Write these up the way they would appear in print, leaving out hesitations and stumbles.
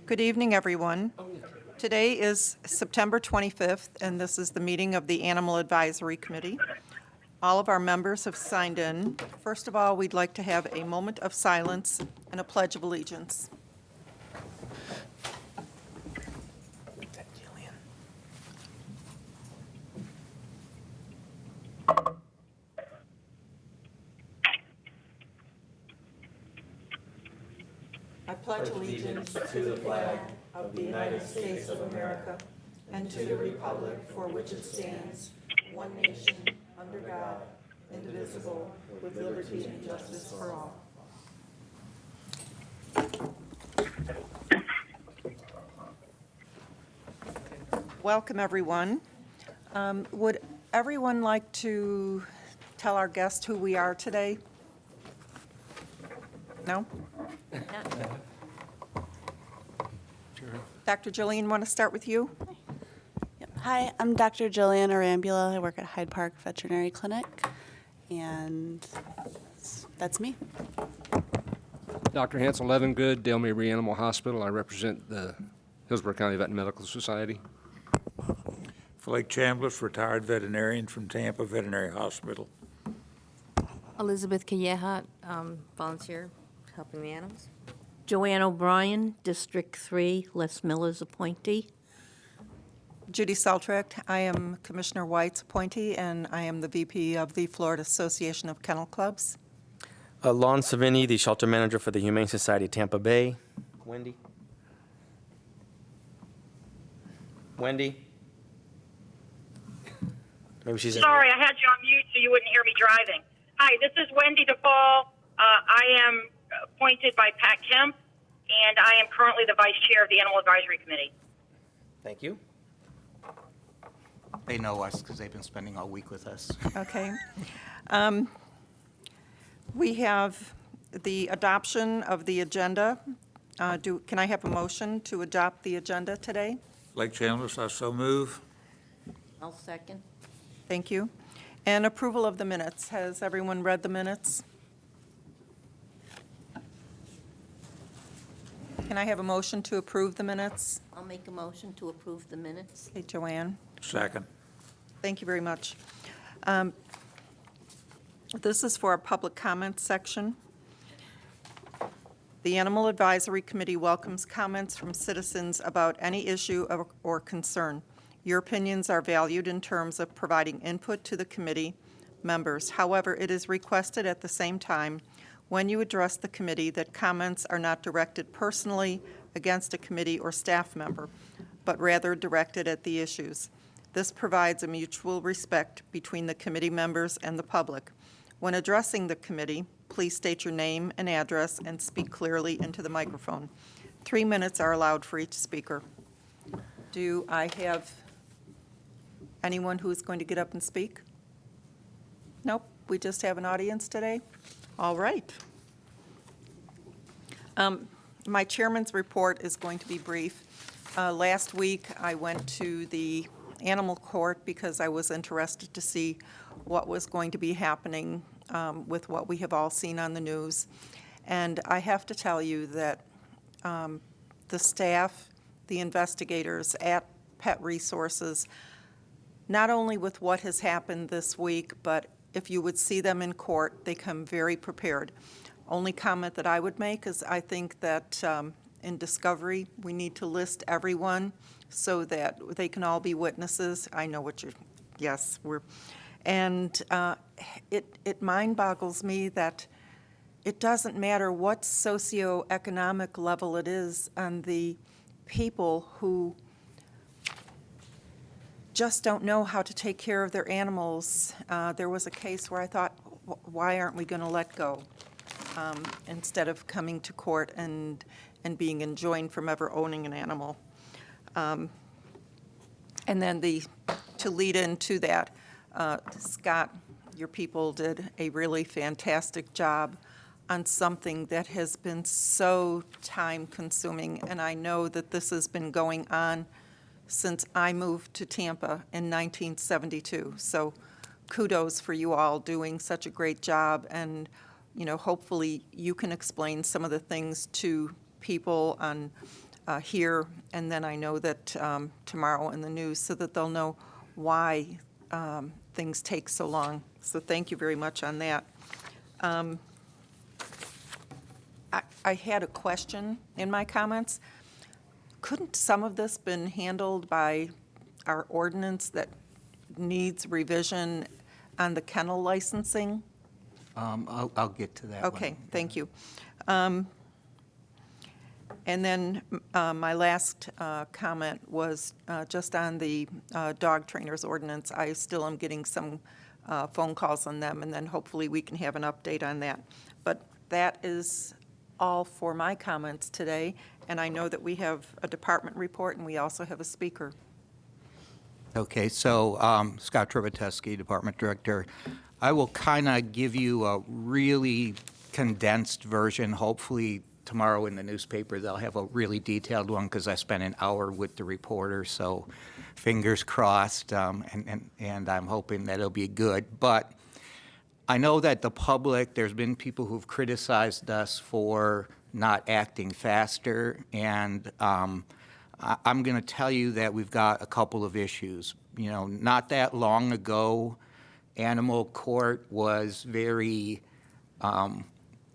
Good evening, everyone. Today is September 25th, and this is the meeting of the Animal Advisory Committee. All of our members have signed in. First of all, we'd like to have a moment of silence and a pledge of allegiance. I pledge allegiance to the flag of the United States of America and to the republic for which it stands, one nation, under God, indivisible, with liberty and justice for all. Welcome, everyone. Would everyone like to tell our guest who we are today? No? Dr. Jillian, want to start with you? Yep. Hi, I'm Dr. Jillian Arambula. I work at Hyde Park Veterinary Clinic, and that's me. Dr. Hansel Levengood, Dale Mabry Animal Hospital. I represent the Hillsborough County Veterinary Medical Society. Flake Chambliss, retired veterinarian from Tampa Veterinary Hospital. Elizabeth Calleja, volunteer helping the animals. Joanne O'Brien, District 3, Les Miller's appointee. Judy Seltract. I am Commissioner White's appointee, and I am the VP of the Florida Association of Kennel Clubs. Lon Savini, the shelter manager for the Humane Society of Tampa Bay. Wendy? Maybe she's Sorry, I had you on mute so you wouldn't hear me driving. Hi, this is Wendy DePaul. I am appointed by Pat Kemp, and I am currently the vice chair of the Animal Advisory Committee. Thank you. They know us because they've been spending all week with us. Okay. We have the adoption of the agenda. Can I have a motion to adopt the agenda today? Flake Chambliss, I so move. I'll second. Thank you. And approval of the minutes. Has everyone read the minutes? Can I have a motion to approve the minutes? I'll make a motion to approve the minutes. Okay, Joanne. Second. Thank you very much. This is for our public comment section. The Animal Advisory Committee welcomes comments from citizens about any issue or concern. Your opinions are valued in terms of providing input to the committee members. However, it is requested at the same time when you address the committee that comments are not directed personally against a committee or staff member, but rather directed at the issues. This provides a mutual respect between the committee members and the public. When addressing the committee, please state your name and address and speak clearly into the microphone. 3 minutes are allowed for each speaker. Do I have anyone who is going to get up and speak? Nope, we just have an audience today? All right. My chairman's report is going to be brief. Last week, I went to the animal court because I was interested to see what was going to be happening with what we have all seen on the news. And I have to tell you that the staff, the investigators at Pet Resources, not only with what has happened this week, but if you would see them in court, they come very prepared. Only comment that I would make is I think that in discovery, we need to list everyone so that they can all be witnesses. I know what you're, yes, we're, and it mind boggles me that it doesn't matter what socioeconomic level it is on the people who just don't know how to take care of their animals. There was a case where I thought, why aren't we going to let go instead of coming to court and being enjoined from ever owning an animal? And then to lead into that, Scott, your people did a really fantastic job on something that has been so time-consuming, and I know that this has been going on since I moved to Tampa in 1972. So kudos for you all doing such a great job, and hopefully you can explain some of the things to people on here, and then I know that tomorrow in the news, so that they'll know why things take so long. So thank you very much on that. I had a question in my comments. Couldn't some of this been handled by our ordinance that needs revision on the kennel licensing? I'll get to that one. Okay, thank you. And then my last comment was just on the dog trainers ordinance. I still am getting some phone calls on them, and then hopefully we can have an update on that. But that is all for my comments today, and I know that we have a department report, and we also have a speaker. Okay, so Scott Trubetesky, Department Director. I will kind of give you a really condensed version. Hopefully tomorrow in the newspaper they'll have a really detailed one because I spent an hour with the reporter, so fingers crossed, and I'm hoping that it'll be good. But I know that the public, there's been people who've criticized us for not acting faster, and I'm going to tell you that we've got a couple of issues. You know, not that long ago, animal court was very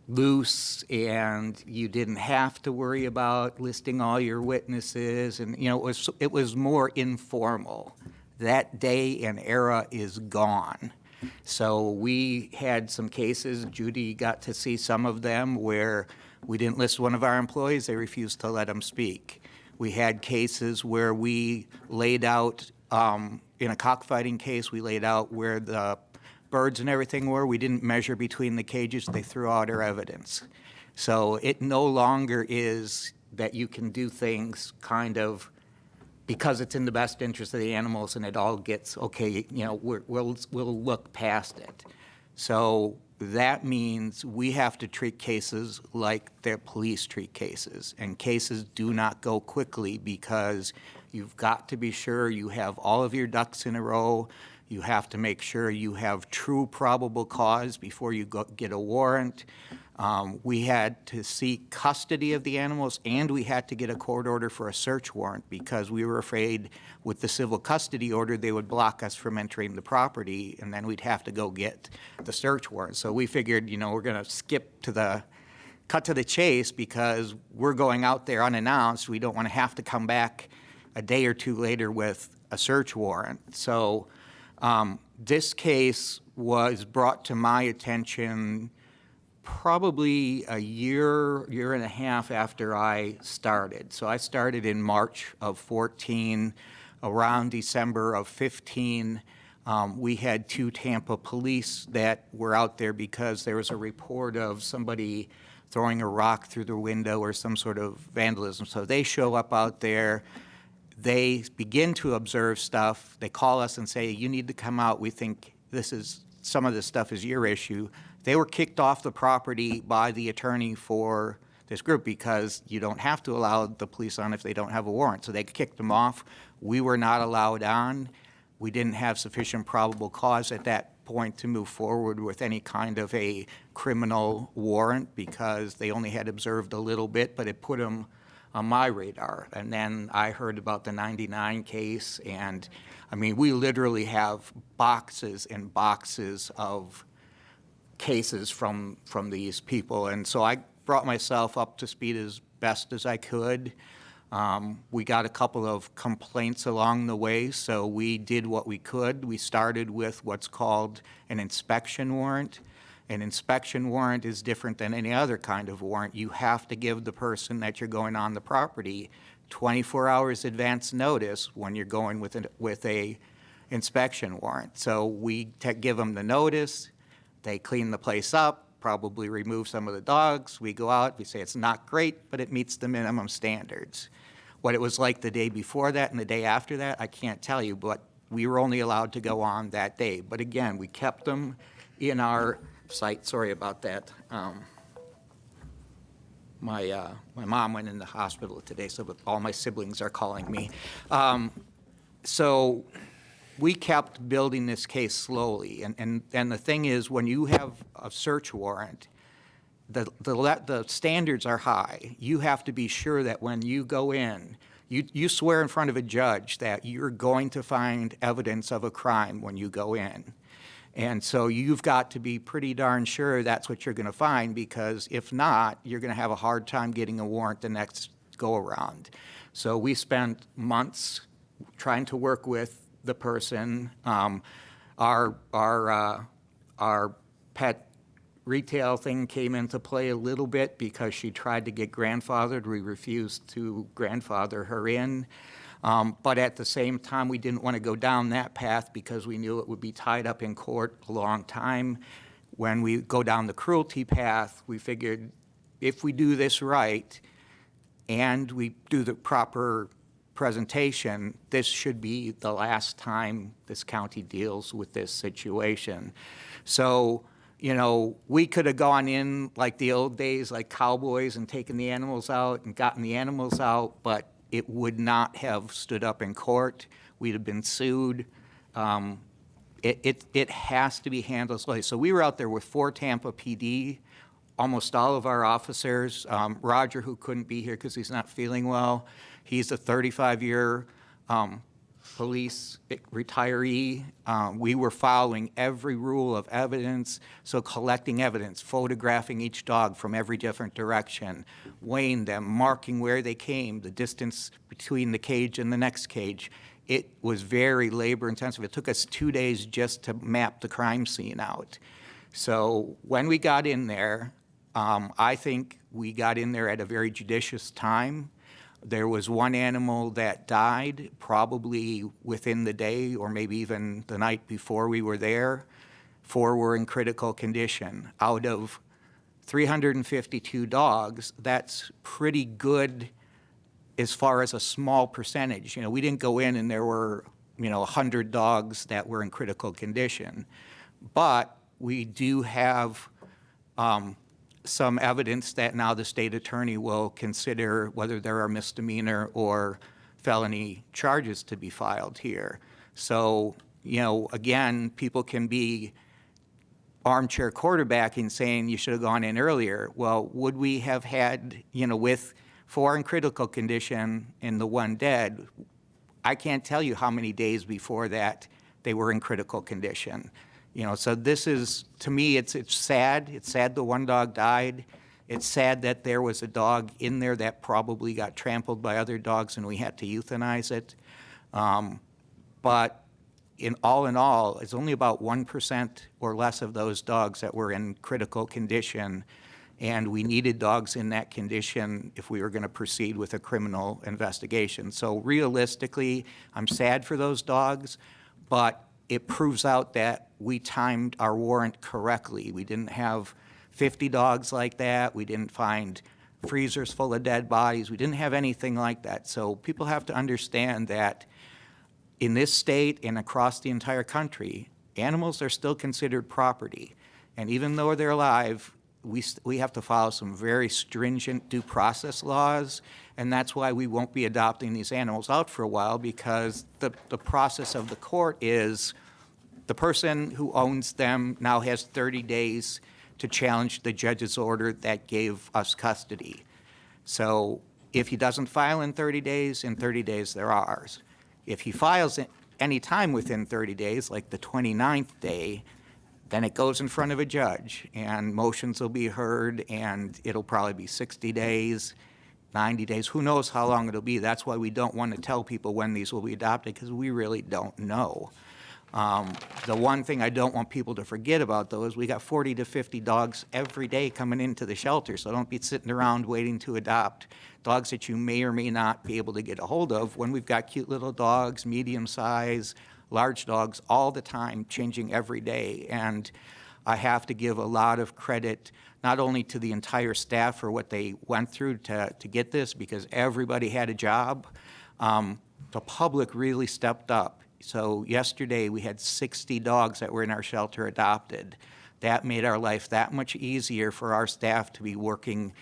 loose, and you didn't have to worry about listing all your witnesses, and you know, it was more informal. That day and era is gone. So we had some cases, Judy got to see some of them, where we didn't list one of our employees, they refused to let them speak. We had cases where we laid out, in a cockfighting case, we laid out where the birds and everything were. We didn't measure between the cages, they threw out our evidence. So it no longer is that you can do things kind of because it's in the best interest of the animals, and it all gets, okay, you know, we'll look past it. So that means we have to treat cases like the police treat cases, and cases do not go quickly because you've got to be sure you have all of your ducks in a row. You have to make sure you have true probable cause before you get a warrant. We had to seek custody of the animals, and we had to get a court order for a search warrant because we were afraid with the civil custody order they would block us from entering the property, and then we'd have to go get the search warrant. So we figured, you know, we're going to cut to the chase because we're going out there unannounced. We don't want to have to come back a day or two later with a search warrant. So this case was brought to my attention probably a year and a half after I started. So I started in March of 14. Around December of 15, we had 2 Tampa police that were out there because there was a report of somebody throwing a rock through the window or some sort of vandalism. So they show up out there. They begin to observe stuff. They call us and say, you need to come out. We think some of this stuff is your issue. They were kicked off the property by the attorney for this group because you don't have to allow the police on if they don't have a warrant. So they kicked them off. We were not allowed on. We didn't have sufficient probable cause at that point to move forward with any kind of a criminal warrant because they only had observed a little bit, but it put them on my radar. And then I heard about the 99 case, and I mean, we literally have boxes and boxes of cases from these people. And so I brought myself up to speed as best as I could. We got a couple of complaints along the way, so we did what we could. We started with what's called an inspection warrant. An inspection warrant is different than any other kind of warrant. You have to give the person that you're going on the property 24 hours advance notice when you're going with a inspection warrant. So we give them the notice. They clean the place up, probably remove some of the dogs. We go out, we say it's not great, but it meets the minimum standards. What it was like the day before that and the day after that, I can't tell you, but we were only allowed to go on that day. But again, we kept them in our site. Sorry about that. My mom went in the hospital today, so all my siblings are calling me. So we kept building this case slowly. And the thing is, when you have a search warrant, the standards are high. You have to be sure that when you go in, you swear in front of a judge that you're going to find evidence of a crime when you go in. And so you've got to be pretty darn sure that's what you're going to find, because if not, you're going to have a hard time getting a warrant the next go-around. So we spent months trying to work with the person. Our pet retail thing came into play a little bit because she tried to get grandfathered. We refused to grandfather her in. But at the same time, we didn't want to go down that path because we knew it would be tied up in court a long time. When we go down the cruelty path, we figured if we do this right and we do the proper presentation, this should be the last time this county deals with this situation. So, you know, we could have gone in like the old days, like cowboys, and taken the animals out and gotten the animals out, but it would not have stood up in court. We'd have been sued. It has to be handled slowly. So we were out there with 4 Tampa PD, almost all of our officers. Roger, who couldn't be here because he's not feeling well, he's a 35-year police retiree. We were following every rule of evidence, so collecting evidence, photographing each dog from every different direction, weighing them, marking where they came, the distance between the cage and the next cage. It was very labor intensive. It took us 2 days just to map the crime scene out. So when we got in there, I think we got in there at a very judicious time. There was one animal that died probably within the day or maybe even the night before we were there. 4 were in critical condition. Out of 352 dogs, that's pretty good as far as a small percentage. You know, we didn't go in and there were, 100 dogs that were in critical condition. But we do have some evidence that now the state attorney will consider whether there are misdemeanor or felony charges to be filed here. So, again, people can be armchair quarterbacking saying you should have gone in earlier. Well, would we have had, with 4 in critical condition and the 1 dead, I can't tell you how many days before that they were in critical condition. So this is, to me, it's sad. It's sad the 1 dog died. It's sad that there was a dog in there that probably got trampled by other dogs and we had to euthanize it. But in all, it's only about 1% or less of those dogs that were in critical condition, and we needed dogs in that condition if we were going to proceed with a criminal investigation. So realistically, I'm sad for those dogs, but it proves out that we timed our warrant correctly. We didn't have 50 dogs like that. We didn't find freezers full of dead bodies. We didn't have anything like that. So people have to understand that in this state and across the entire country, animals are still considered property. And even though they're alive, we have to follow some very stringent due process laws, and that's why we won't be adopting these animals out for a while, because the process of the court is the person who owns them now has 30 days to challenge the judge's order that gave us custody. So if he doesn't file in 30 days, they're ours. If he files any time within 30 days, like the 29th day, then it goes in front of a judge, and motions will be heard, and it'll probably be 60 days, 90 days. Who knows how long it'll be? That's why we don't want to tell people when these will be adopted, because we really don't know. The one thing I don't want people to forget about, though, is we got 40 to 50 dogs every day coming into the shelter, so don't be sitting around waiting to adopt dogs that you may or may not be able to get a hold of when we've got cute little dogs, medium size, large dogs, all the time, changing every day. And I have to give a lot of credit not only to the entire staff for what they went through to get this, because everybody had a job. The public really stepped up. So yesterday we had 60 dogs that were in our shelter adopted. That made our life that much easier for our staff to be working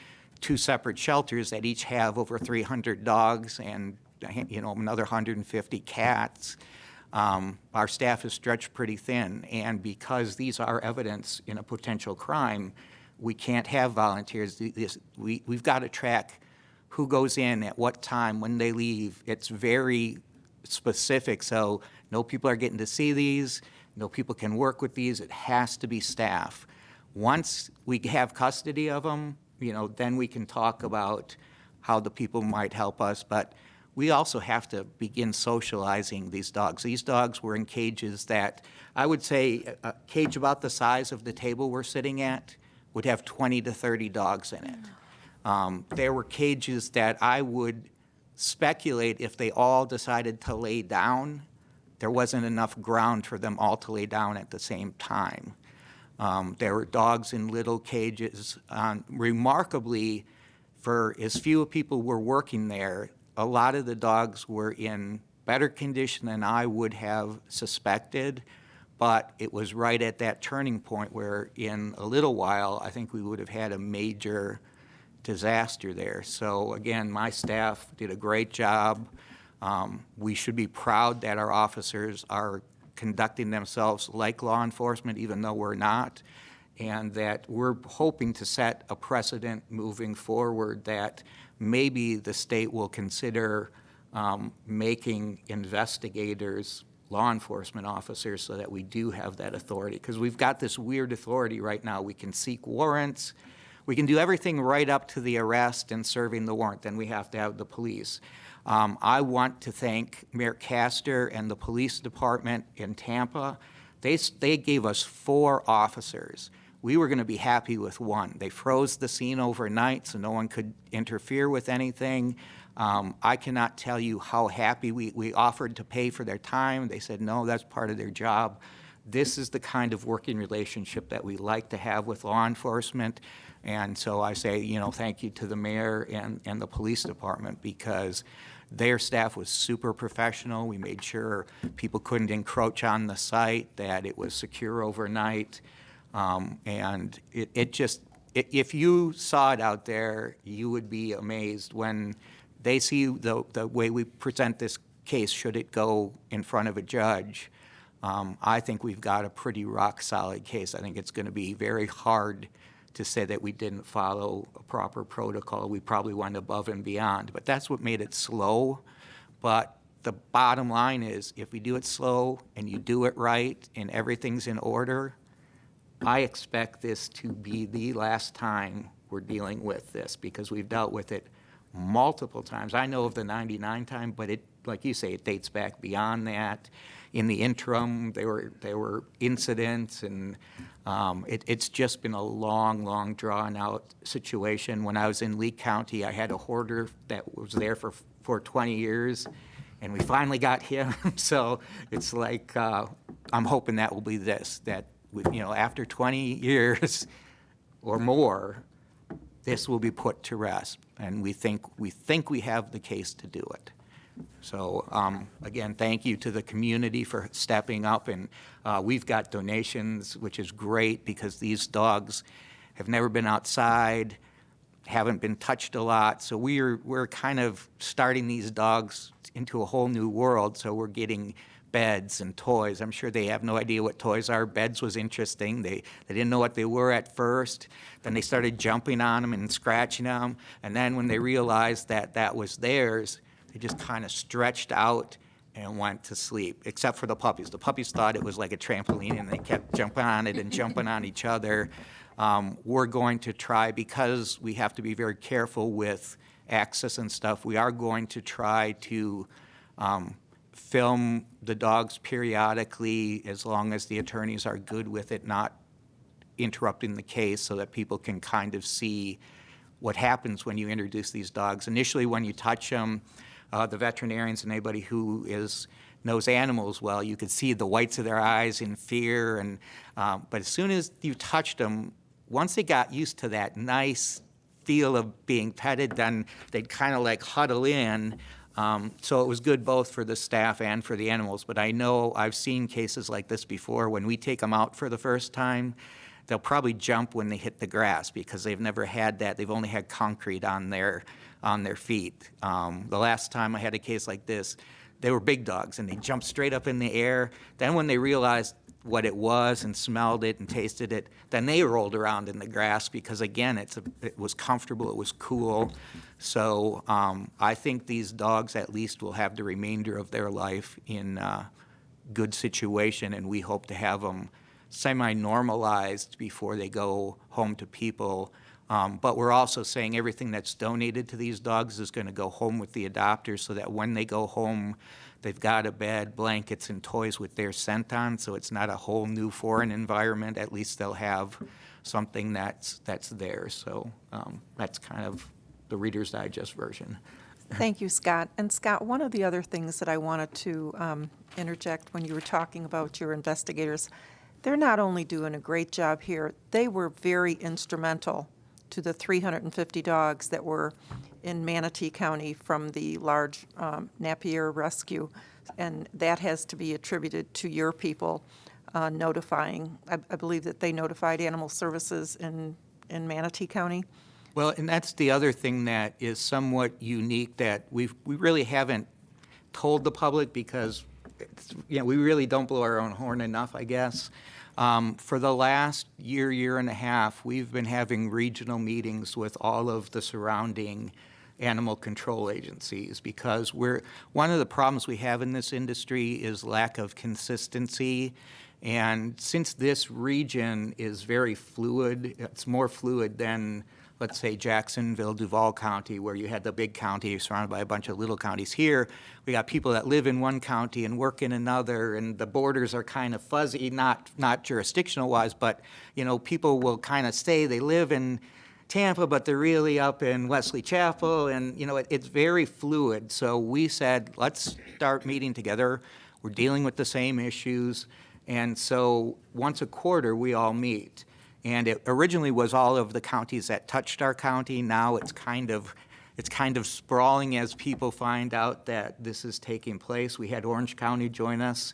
2 separate shelters that each have over 300 dogs and another 150 cats. Our staff is stretched pretty thin, and because these are evidence in a potential crime, We can't have volunteers. We've got to track who goes in at what time, when they leave. It's very specific, so no people are getting to see these, no people can work with these. It has to be staff. Once we have custody of them, then we can talk about how the people might help us, but we also have to begin socializing these dogs. These dogs were in cages that, I would say, a cage about the size of the table we're sitting at would have 20 to 30 dogs in it. There were cages that I would speculate if they all decided to lay down, there wasn't enough ground for them all to lay down at the same time. There were dogs in little cages. Remarkably, for as few people were working there, a lot of the dogs were in better condition than I would have suspected, but it was right at that turning point where in a little while, I think we would have had a major disaster there. So again, my staff did a great job. We should be proud that our officers are conducting themselves like law enforcement, even though we're not, and that we're hoping to set a precedent moving forward that maybe the state will consider making investigators law enforcement officers so that we do have that authority. Because we've got this weird authority right now. We can seek warrants. We can do everything right up to the arrest and serving the warrant. Then we have to have the police. I want to thank Mayor Castor and the police department in Tampa. They gave us 4 officers. We were going to be happy with 1. They froze the scene overnight so no one could interfere with anything. I cannot tell you how happy we offered to pay for their time. They said, no, that's part of their job. This is the kind of working relationship that we like to have with law enforcement. And so I say, thank you to the mayor and the police department, because their staff was super professional. We made sure people couldn't encroach on the site, that it was secure overnight. And if you saw it out there, you would be amazed when they see the way we present this case, should it go in front of a judge. I think we've got a pretty rock-solid case. I think it's going to be very hard to say that we didn't follow a proper protocol. We probably went above and beyond, but that's what made it slow. But the bottom line is, if we do it slow and you do it right and everything's in order, I expect this to be the last time we're dealing with this, because we've dealt with it multiple times. I know of the 99 time, but it, like you say, it dates back beyond that. In the interim, there were incidents, and it's just been a long, drawn-out situation. When I was in Lee County, I had a hoarder that was there for 20 years, and we finally got him. So it's like, I'm hoping that will be this, that after 20 years or more, this will be put to rest, and we think we have the case to do it. So again, thank you to the community for stepping up, and we've got donations, which is great, because these dogs have never been outside, haven't been touched a lot, so we're kind of starting these dogs into a whole new world. So we're getting beds and toys. I'm sure they have no idea what toys are. Beds was interesting. They didn't know what they were at first. Then they started jumping on them and scratching them, and then when they realized that was theirs, they just kind of stretched out and went to sleep, except for the puppies. The puppies thought it was like a trampoline, and they kept jumping on it and jumping on each other. We're going to try, because we have to be very careful with access and stuff, we are going to try to film the dogs periodically, as long as the attorneys are good with it, not interrupting the case, so that people can kind of see what happens when you introduce these dogs. Initially, when you touch them, the veterinarians and anybody who knows animals well, you could see the whites of their eyes in fear. And but as soon as you touched them, once they got used to that nice feel of being petted, then they'd kind of like huddle in. So it was good both for the staff and for the animals. But I know I've seen cases like this before. When we take them out for the first time, they'll probably jump when they hit the grass, because they've never had that. They've only had concrete on their feet. The last time I had a case like this, they were big dogs, and they jumped straight up in the air. Then when they realized what it was and smelled it and tasted it, then they rolled around in the grass because, again, it was comfortable, it was cool. So I think these dogs at least will have the remainder of their life in good situation, and we hope to have them semi-normalized before they go home to people. But we're also saying everything that's donated to these dogs is going to go home with the adopters so that when they go home, they've got a bed, blankets, and toys with their scent on, so it's not a whole new foreign environment. At least they'll have something that's theirs. So that's kind of the Reader's Digest version. Thank you, Scott. And Scott, one of the other things that I wanted to interject when you were talking about your investigators, they're not only doing a great job here, they were very instrumental to the 350 dogs that were in Manatee County from the large Napier rescue. And that has to be attributed to your people notifying. I believe that they notified Animal Services in Manatee County. Well, and that's the other thing that is somewhat unique that we really haven't told the public because we really don't blow our own horn enough, I guess. For the last year and a half, we've been having regional meetings with all of the surrounding animal control agencies because one of the problems we have in this industry is lack of consistency. And since this region is very fluid, it's more fluid than, let's say, Jacksonville, Duval County, where you had the big county surrounded by a bunch of little counties. Here, we got people that live in one county and work in another, and the borders are kind of fuzzy, not jurisdictional-wise, but, people will kind of say they live in Tampa, but they're really up in Wesley Chapel, and, it's very fluid. So we said, let's start meeting together. We're dealing with the same issues, and so once a quarter, we all meet. And it originally was all of the counties that touched our county. Now it's kind of sprawling as people find out that this is taking place. We had Orange County join us,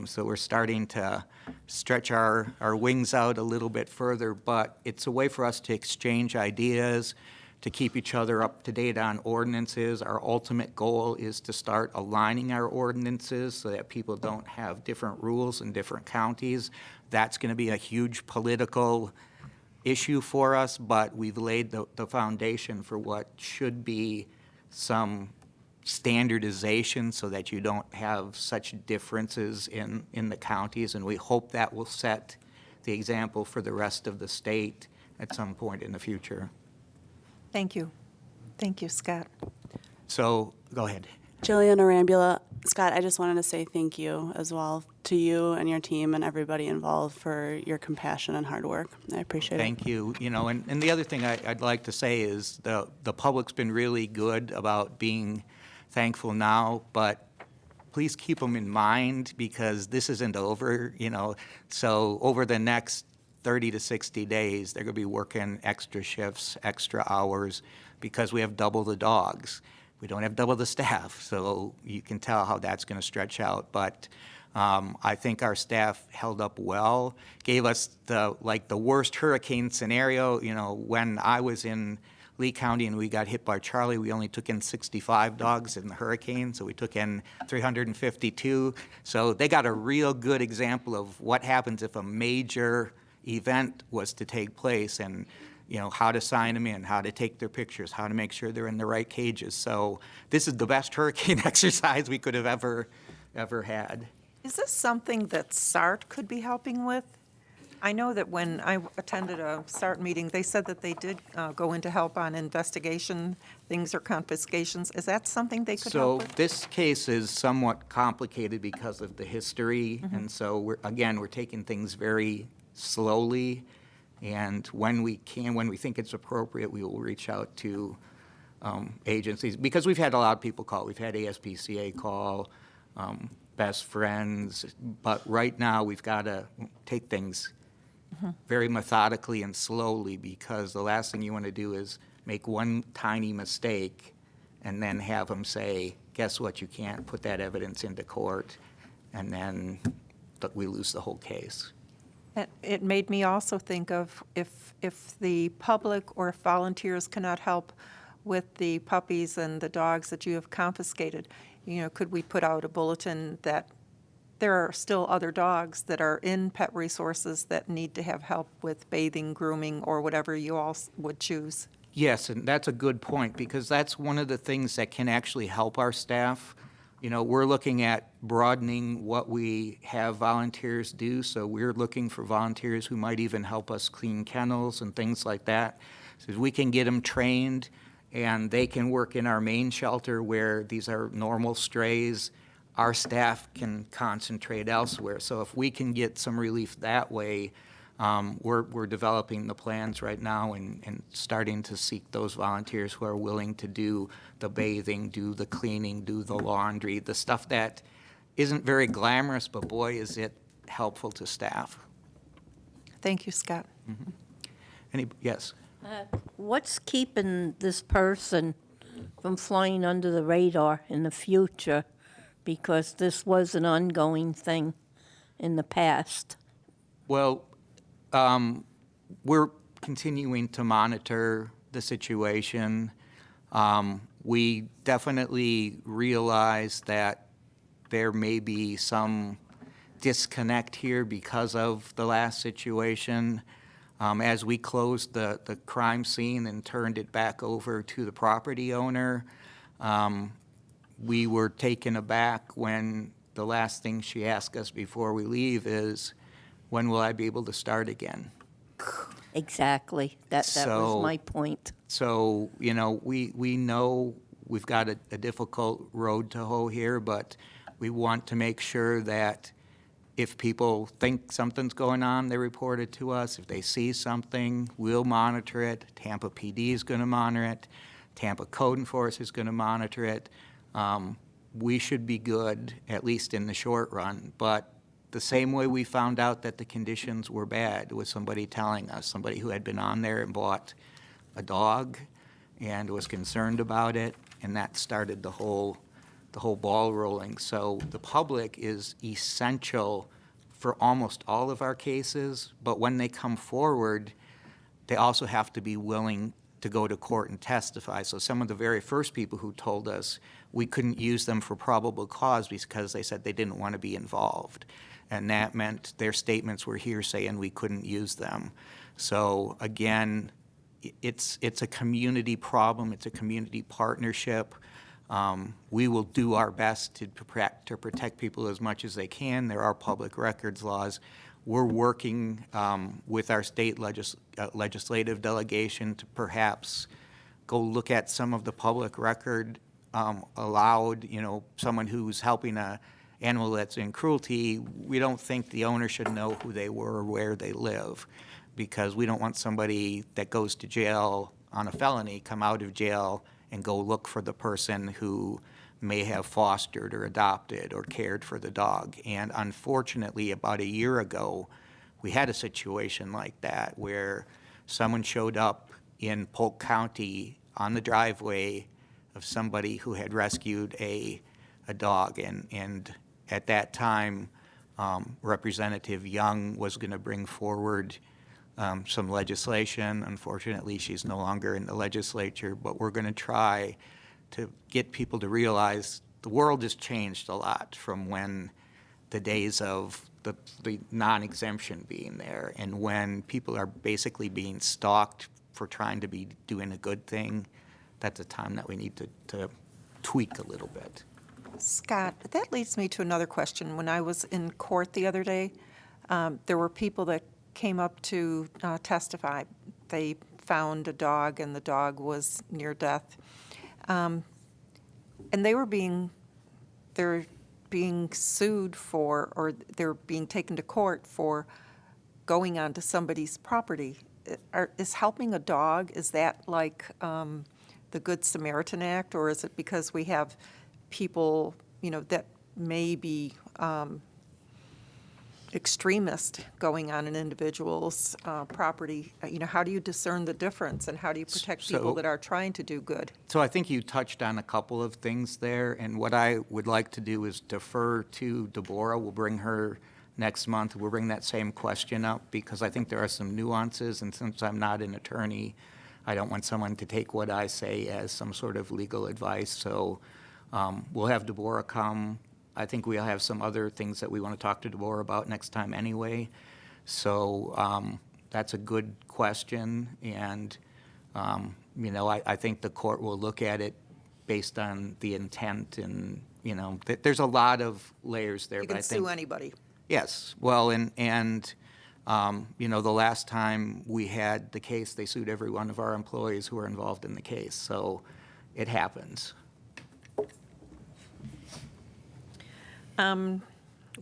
so we're starting to stretch our wings out a little bit further. But it's a way for us to exchange ideas, to keep each other up to date on ordinances. Our ultimate goal is to start aligning our ordinances so that people don't have different rules in different counties. That's going to be a huge political issue for us, but we've laid the foundation for what should be some standardization so that you don't have such differences in the counties, and we hope that will set the example for the rest of the state at some point in the future. Thank you. Thank you, Scott. So, go ahead. Jillian Arambula. Scott, I just wanted to say thank you as well to you and your team and everybody involved for your compassion and hard work. I appreciate it. Thank you. And the other thing I'd like to say is the public's been really good about being thankful now, but please keep them in mind because this isn't over, So over the next 30 to 60 days, they're going to be working extra shifts, extra hours, because we have double the dogs. We don't have double the staff, so you can tell how that's going to stretch out. But I think our staff held up well, gave us the worst hurricane scenario. When I was in Lee County and we got hit by Charlie, we only took in 65 dogs in the hurricane, so we took in 352. So they got a real good example of what happens if a major event was to take place, and how to sign them in, how to take their pictures, how to make sure they're in the right cages. So this is the best hurricane exercise we could have ever had. Is this something that SART could be helping with? I know that when I attended a SART meeting, they said that they did go in to help on investigation things or confiscations. Is that something they could help with? So this case is somewhat complicated because of the history, and so we're taking things very slowly, and when we think it's appropriate, we will reach out to agencies, because we've had a lot of people call. We've had ASPCA call, Best Friends, but right now we've got to take things very methodically and slowly, because the last thing you want to do is make one tiny mistake and then have them say, guess what, you can't put that evidence into court, and then we lose the whole case. It made me also think of if the public or if volunteers cannot help with the puppies and the dogs that you have confiscated, could we put out a bulletin that there are still other dogs that are in pet resources that need to have help with bathing, grooming, or whatever you all would choose. Yes, and that's a good point, because that's one of the things that can actually help our staff. You know, we're looking at broadening what we have volunteers do, so we're looking for volunteers who might even help us clean kennels and things like that. So if we can get them trained, and they can work in our main shelter where these are normal strays, our staff can concentrate elsewhere. So if we can get some relief that way, we're developing the plans right now and starting to seek those volunteers who are willing to do the bathing, do the cleaning, do the laundry, the stuff that isn't very glamorous, but boy, is it helpful to staff. Thank you, Scott. Yes? What's keeping this person from flying under the radar in the future? Because this was an ongoing thing in the past. Well, we're continuing to monitor the situation. We definitely realize that there may be some disconnect here because of the last situation. As we closed the crime scene and turned it back over to the property owner, we were taken aback when the last thing she asked us before we leave is, when will I be able to start again? Exactly. That was my point. So, you know, we know we've got a difficult road to hoe here, but we want to make sure that if people think something's going on, they report it to us. If they see something, we'll monitor it. Tampa PD is going to monitor it. Tampa Code Enforcement is going to monitor it. We should be good, at least in the short run, but the same way we found out that the conditions were bad was somebody telling us, somebody who had been on there and bought a dog and was concerned about it, and that started the whole ball rolling. So the public is essential for almost all of our cases, but when they come forward, they also have to be willing to go to court and testify. So some of the very first people who told us we couldn't use them for probable cause because they said they didn't want to be involved. And that meant their statements were hearsay and we couldn't use them. So again, it's a community problem. It's a community partnership. We will do our best to protect people as much as they can. There are public records laws. We're working with our state legislative delegation to perhaps go look at some of the public record allowed, you know, someone who's helping a animal that's in cruelty. We don't think the owner should know who they were or where they live, because we don't want somebody that goes to jail on a felony come out of jail and go look for the person who may have fostered or adopted or cared for the dog. And unfortunately, about a year ago, we had a situation like that where someone showed up in Polk County on the driveway of somebody who had rescued a dog. And at that time, Representative Young was going to bring forward some legislation. Unfortunately, she's no longer in the legislature, but we're going to try to get people to realize the world has changed a lot from when the days of the non-exemption being there, and when people are basically being stalked for trying to be doing a good thing. That's a time that we need to tweak a little bit. Scott, that leads me to another question. When I was in court the other day, there were people that came up to testify. They found a dog, and the dog was near death. And they're being sued for, or they're being taken to court for going onto somebody's property. Is helping a dog, is that like the Good Samaritan Act, or is it because we have people, you know, that may be extremist going on an individual's property? You know, how do you discern the difference, and how do you protect people that are trying to do good? So I think you touched on a couple of things there, and what I would like to do is defer to Deborah. We'll bring her next month. We'll bring that same question up, because I think there are some nuances, and since I'm not an attorney, I don't want someone to take what I say as some sort of legal advice. So we'll have Deborah come I think we'll have some other things that we want to talk to Deborah about next time anyway. So that's a good question, and, you know, I think the court will look at it based on the intent, and, you know, there's a lot of layers there. You but can I think, sue anybody. yes, well, and you know, the last time we had the case, they sued every one of our employees who were involved in the case, so it happens.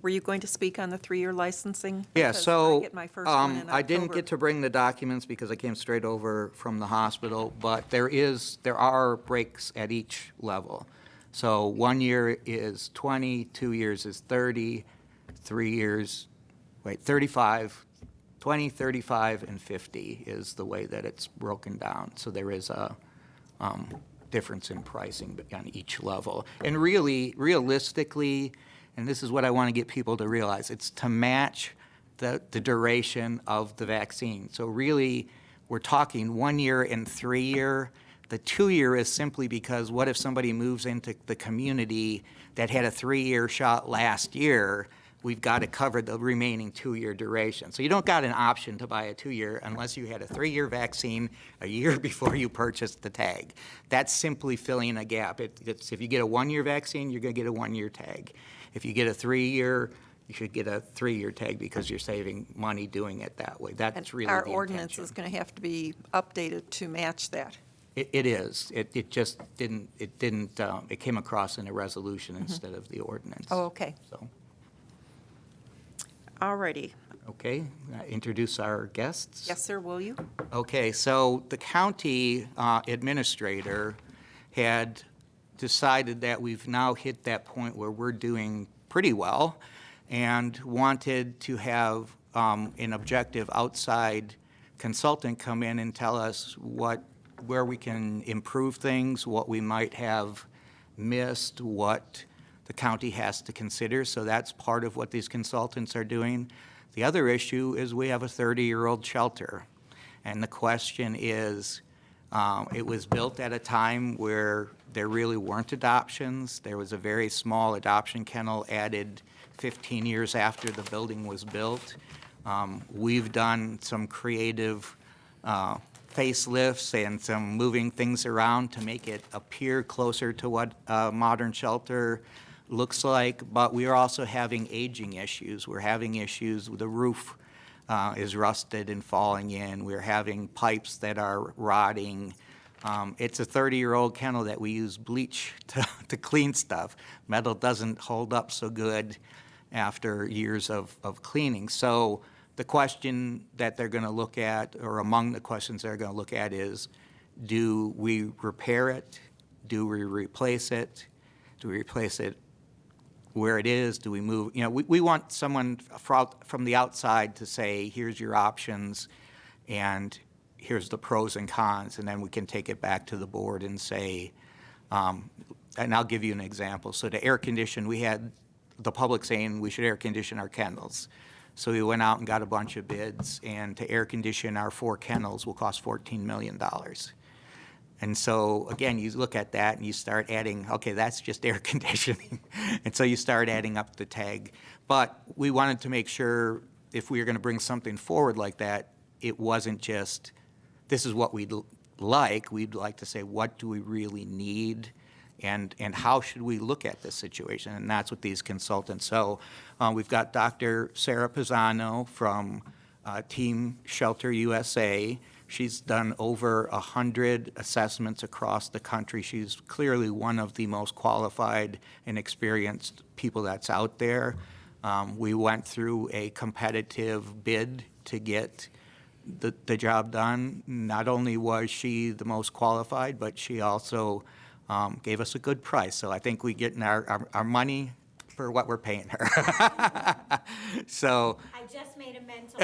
Were you going to speak on the 3-year licensing? Yeah, Because so I get my first one in I didn't October. get to bring the documents because I came straight over from the hospital, but there are breaks at each level. So 1 year is 20, 2 years is 30, 3 years, 35, 20, 35, and 50 is the way that it's broken down. So there is a difference in pricing on each level. And really, realistically, and this is what I want to get people to realize, it's to match the duration of the vaccine. So really, we're talking 1 year and 3 year. The 2 year is simply because what if somebody moves into the community that had a 3-year shot last year? We've got to cover the remaining 2-year duration. So you don't got an option to buy a 2-year unless you had a 3-year vaccine a year before you purchased the tag. That's simply filling a gap. It's if you get a 1-year vaccine, you're going to get a 1-year tag. If you get a 3-year, you should get a 3-year tag because you're saving money doing it that way. And That's really our the ordinance intention. is going to have to be updated to match that. It is. It just didn't, it came across in a resolution instead of the ordinance. Oh, okay. So, All righty. okay, introduce our guests. Yes, sir, will you? Okay, so the county administrator had decided that we've now hit that point where we're doing pretty well and wanted to have an objective outside consultant come in and tell us where we can improve things, what we might have missed, what the county has to consider. So that's part of what these consultants are doing. The other issue is we have a 30-year-old shelter. And the question is, it was built at a time where there really weren't adoptions. There was a very small adoption kennel added 15 years after the building was built. We've done some creative facelifts and some moving things around to make it appear closer to what a modern shelter looks like, but we are also having aging issues. We're having issues with the roof is rusted and falling in. We're having pipes that are rotting. It's a 30-year-old kennel that we use bleach to clean stuff. Metal doesn't hold up so good after years of cleaning. So the question that they're going to look at, or among the questions they're going to look at, is do we repair it? Do we replace it? Do we replace it where it is? Do we move? You know, we want someone from the outside to say, here's your options, and here's the pros and cons, and then we can take it back to the board and say, and I'll give you an example. So to air condition, we had the public saying we should air condition our kennels. So we went out and got a bunch of bids, and to air condition our 4 kennels will cost $14 million. And so, again, you look at that and you start adding, okay, that's just air conditioning. And so you start adding up the tag. But we wanted to make sure if we were going to bring something forward like that, it wasn't just, this is what we'd like. We'd like to say, what do we really need? And how should we look at this situation? And that's what these consultants. So we've got Dr. Sarah Pisano from Team Shelter USA. She's done over 100 assessments across the country. She's clearly one of the most qualified and experienced people that's out there. We went through a competitive bid to get the job done. Not only was she the most qualified, but she also gave us a good price. So I think we're getting our money for what we're paying her. So I just made a mental.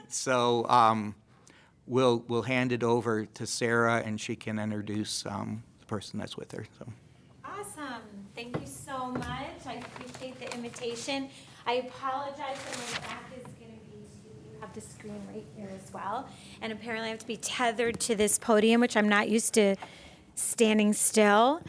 so we'll hand it over to Sarah, and she can introduce the person that's with her. So. Awesome. Thank you so much. I appreciate the invitation. I apologize that my back is going to be to you have the screen right here as well. And apparently I have to be tethered to this podium, which I'm not used to standing still.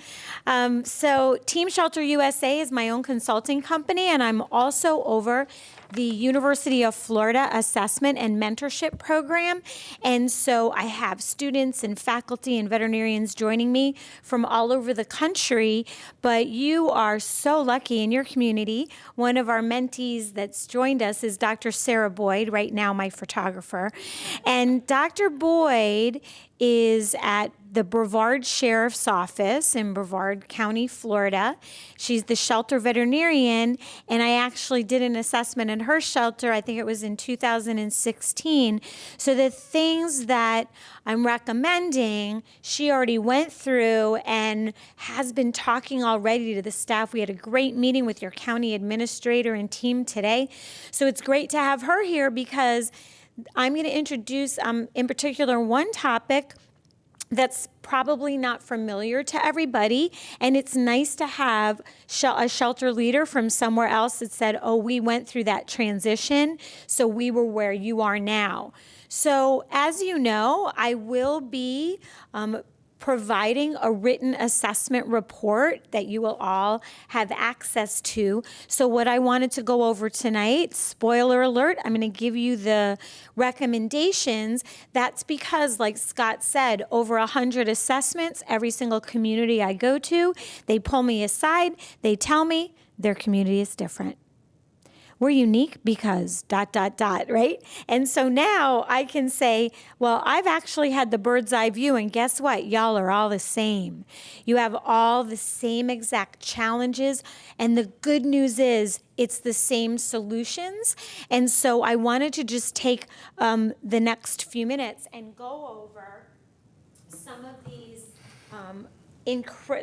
So Team Shelter USA is my own consulting company, and I'm also over the University of Florida Assessment and Mentorship Program. And so I have students and faculty and veterinarians joining me from all over the country, but you are so lucky in your community. One of our mentees that's joined us is Dr. Sarah Boyd, right now my photographer. And Dr. Boyd is at the Brevard Sheriff's Office in Brevard County, Florida. She's the shelter veterinarian, and I actually did an assessment in her shelter, I think it was in 2016. So the things that I'm recommending, she already went through and has been talking already to the staff. We had a great meeting with your county administrator and team today. So it's great to have her here because I'm going to introduce, in particular, one topic that's probably not familiar to everybody, and it's nice to have a shelter leader from somewhere else that said, oh, we went through that transition, so we were where you are now. So as you know, I will be providing a written assessment report that you will all have access to. So what I wanted to go over tonight, spoiler alert, I'm going to give you the recommendations. That's because, like Scott said, over 100 assessments, every single community I go to, they pull me aside, they tell me their community is different. We're unique because ... right? And so now I can say, well, I've actually had the bird's eye view, and guess what? Y'all are all the same. You have all the same exact challenges, and the good news is it's the same solutions. And so I wanted to just take the next few minutes and go over some of these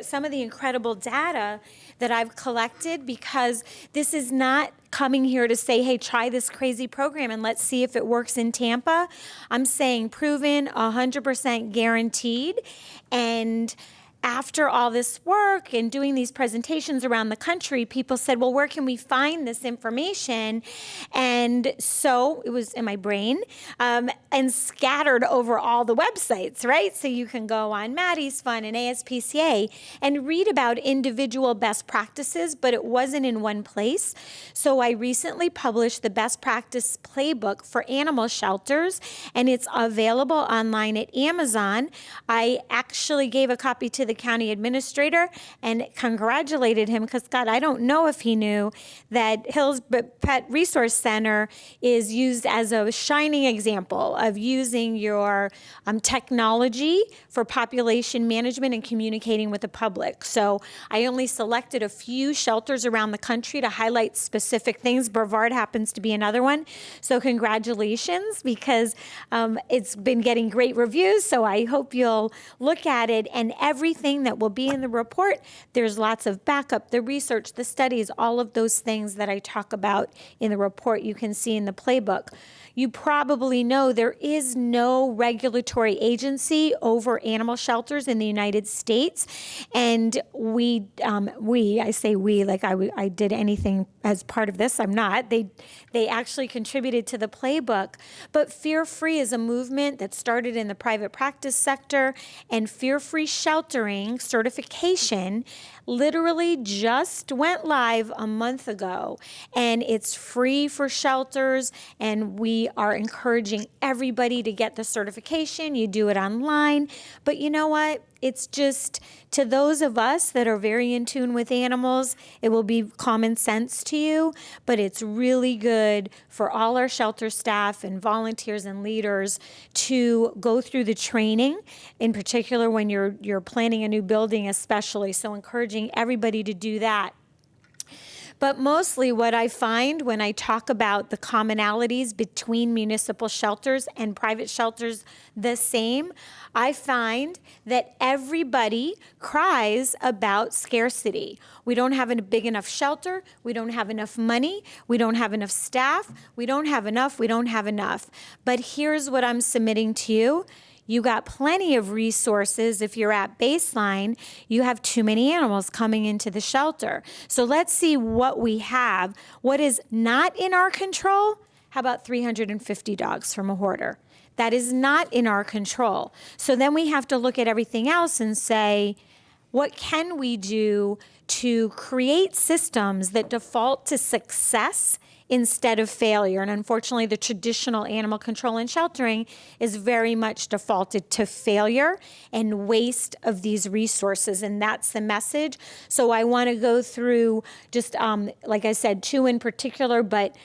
some of the incredible data that I've collected, because this is not coming here to say, hey, try this crazy program and let's see if it works in Tampa. I'm saying proven, 100% guaranteed. And after all this work and doing these presentations around the country, people said, well, where can we find this information? And so it was in my brain and scattered over all the websites, right? So you can go on Maddie's Fund and ASPCA and read about individual best practices, but it wasn't in one place. So I recently published the best practice playbook for animal shelters, and it's available online at Amazon. I actually gave a copy to the county administrator and congratulated him because, God, I don't know if he knew that Hillsborough Pet Resource Center is used as a shining example of using your technology for population management and communicating with the public. So I only selected a few shelters around the country to highlight specific things. Brevard happens to be another one. So congratulations, because it's been getting great reviews. So I hope you'll look at it, and everything that will be in the report, there's lots of backup, the research, the studies, all of those things that I talk about in the report you can see in the playbook. You probably know there is no regulatory agency over animal shelters in the United States. And I say we, like I did anything as part of this. I'm not. They actually contributed to the playbook. But Fear-Free is a movement that started in the private practice sector, and Fear-Free Sheltering certification literally just went live a month ago, and it's free for shelters, and we are encouraging everybody to get the certification. You do it online, but you know what? It's just, to those of us that are very in tune with animals, it will be common sense to you, but it's really good for all our shelter staff and volunteers and leaders to go through the training, in particular when you're planning a new building especially, so encouraging everybody to do that. But mostly what I find when I talk about the commonalities between municipal shelters and private shelters the same, I find that everybody cries about scarcity. We don't have a big enough shelter. We don't have enough money. We don't have enough staff. We don't have enough. But here's what I'm submitting to you. You got plenty of resources. If you're at baseline, you have too many animals coming into the shelter. So let's see what we have. What is not in our control? How about 350 dogs from a hoarder? That is not in our control. So then we have to look at everything else and say, what can we do to create systems that default to success instead of failure? And unfortunately, the traditional animal control and sheltering is very much defaulted to failure and waste of these resources, and that's the message. So I want to go through just, like I said, 2 in particular, but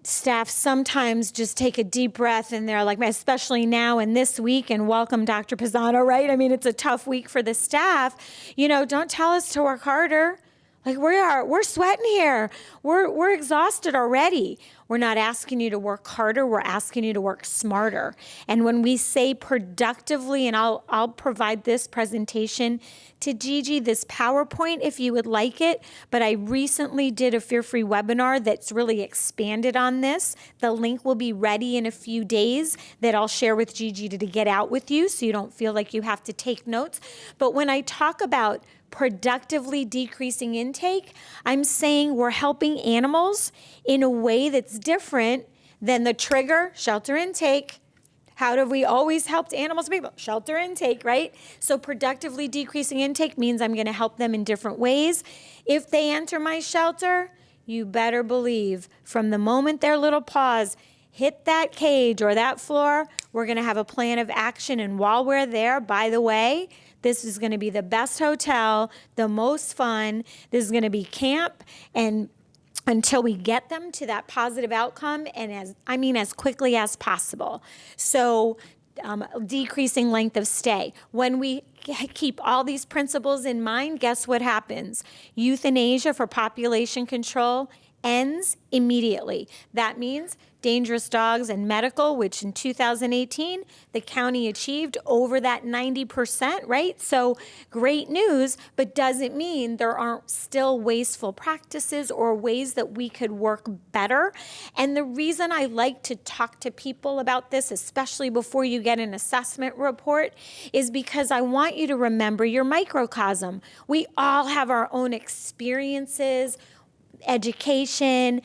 staff sometimes just take a deep breath and they're like, especially now and this week, and welcome Dr. Pisano, right? I mean, it's a tough week for the staff. Don't tell us to work harder. Like we're sweating here. We're exhausted already. We're not asking you to work harder. We're asking you to work smarter. And when we say productively, and I'll provide this presentation to Gigi, this PowerPoint, if you would like it. But I recently did a fear-free webinar that's really expanded on this. The link will be ready in a few days that I'll share with Gigi to get out with you, so you don't feel like you have to take notes. But when I talk about productively decreasing intake, I'm saying we're helping animals in a way that's different than the trigger, shelter intake. How have we always helped animals and people? Shelter intake, right? So productively decreasing intake means I'm going to help them in different ways. If they enter my shelter, you better believe from the moment their little paws hit that cage or that floor, we're going to have a plan of action. And while we're there, by the way, this is going to be the best hotel, the most fun. This is going to be camp, and until we get them to that positive outcome, and as quickly as possible. So decreasing length of stay. When we keep all these principles in mind, guess what happens? Euthanasia for population control ends immediately. That means dangerous dogs and medical, which in 2018, the county achieved over that 90%, right? So great news, but doesn't mean there aren't still wasteful practices or ways that we could work better. And the reason I like to talk to people about this, especially before you get an assessment report, is because I want you to remember your microcosm. We all have our own experiences, education,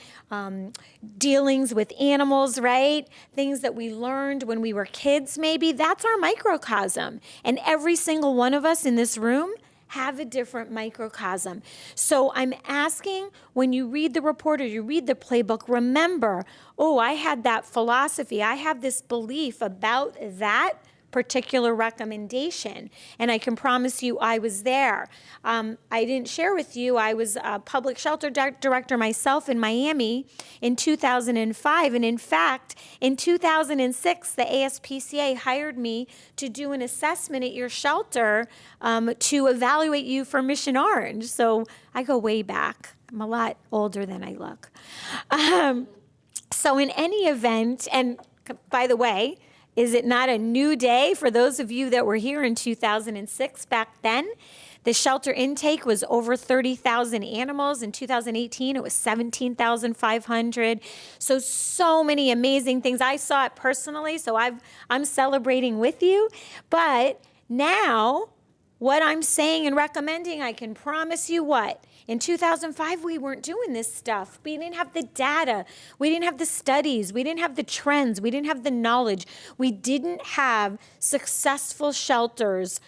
dealings with animals, right? Things that we learned when we were kids, maybe. That's our microcosm. And every single one of us in this room have a different microcosm. So I'm asking, when you read the report or you read the playbook, remember, I had that philosophy. I have this belief about that particular recommendation. And I can promise you I was there. I didn't share with you, I was a public shelter director myself in Miami in 2005. And in fact, in 2006, the ASPCA hired me to do an assessment at your shelter to evaluate you for Mission Orange. So I go way back. I'm a lot older than I look. So in any event, and by the way, is it not a new day for those of you that were here in 2006? Back then, the shelter intake was over 30,000 animals. In 2018, it was 17,500. So many amazing things. I saw it personally, so I'm celebrating with you. But now, what I'm saying and recommending, I can promise you what? In 2005, we weren't doing this stuff. We didn't have the data. We didn't have the studies. We didn't have the trends. We didn't have the knowledge. We didn't have successful shelters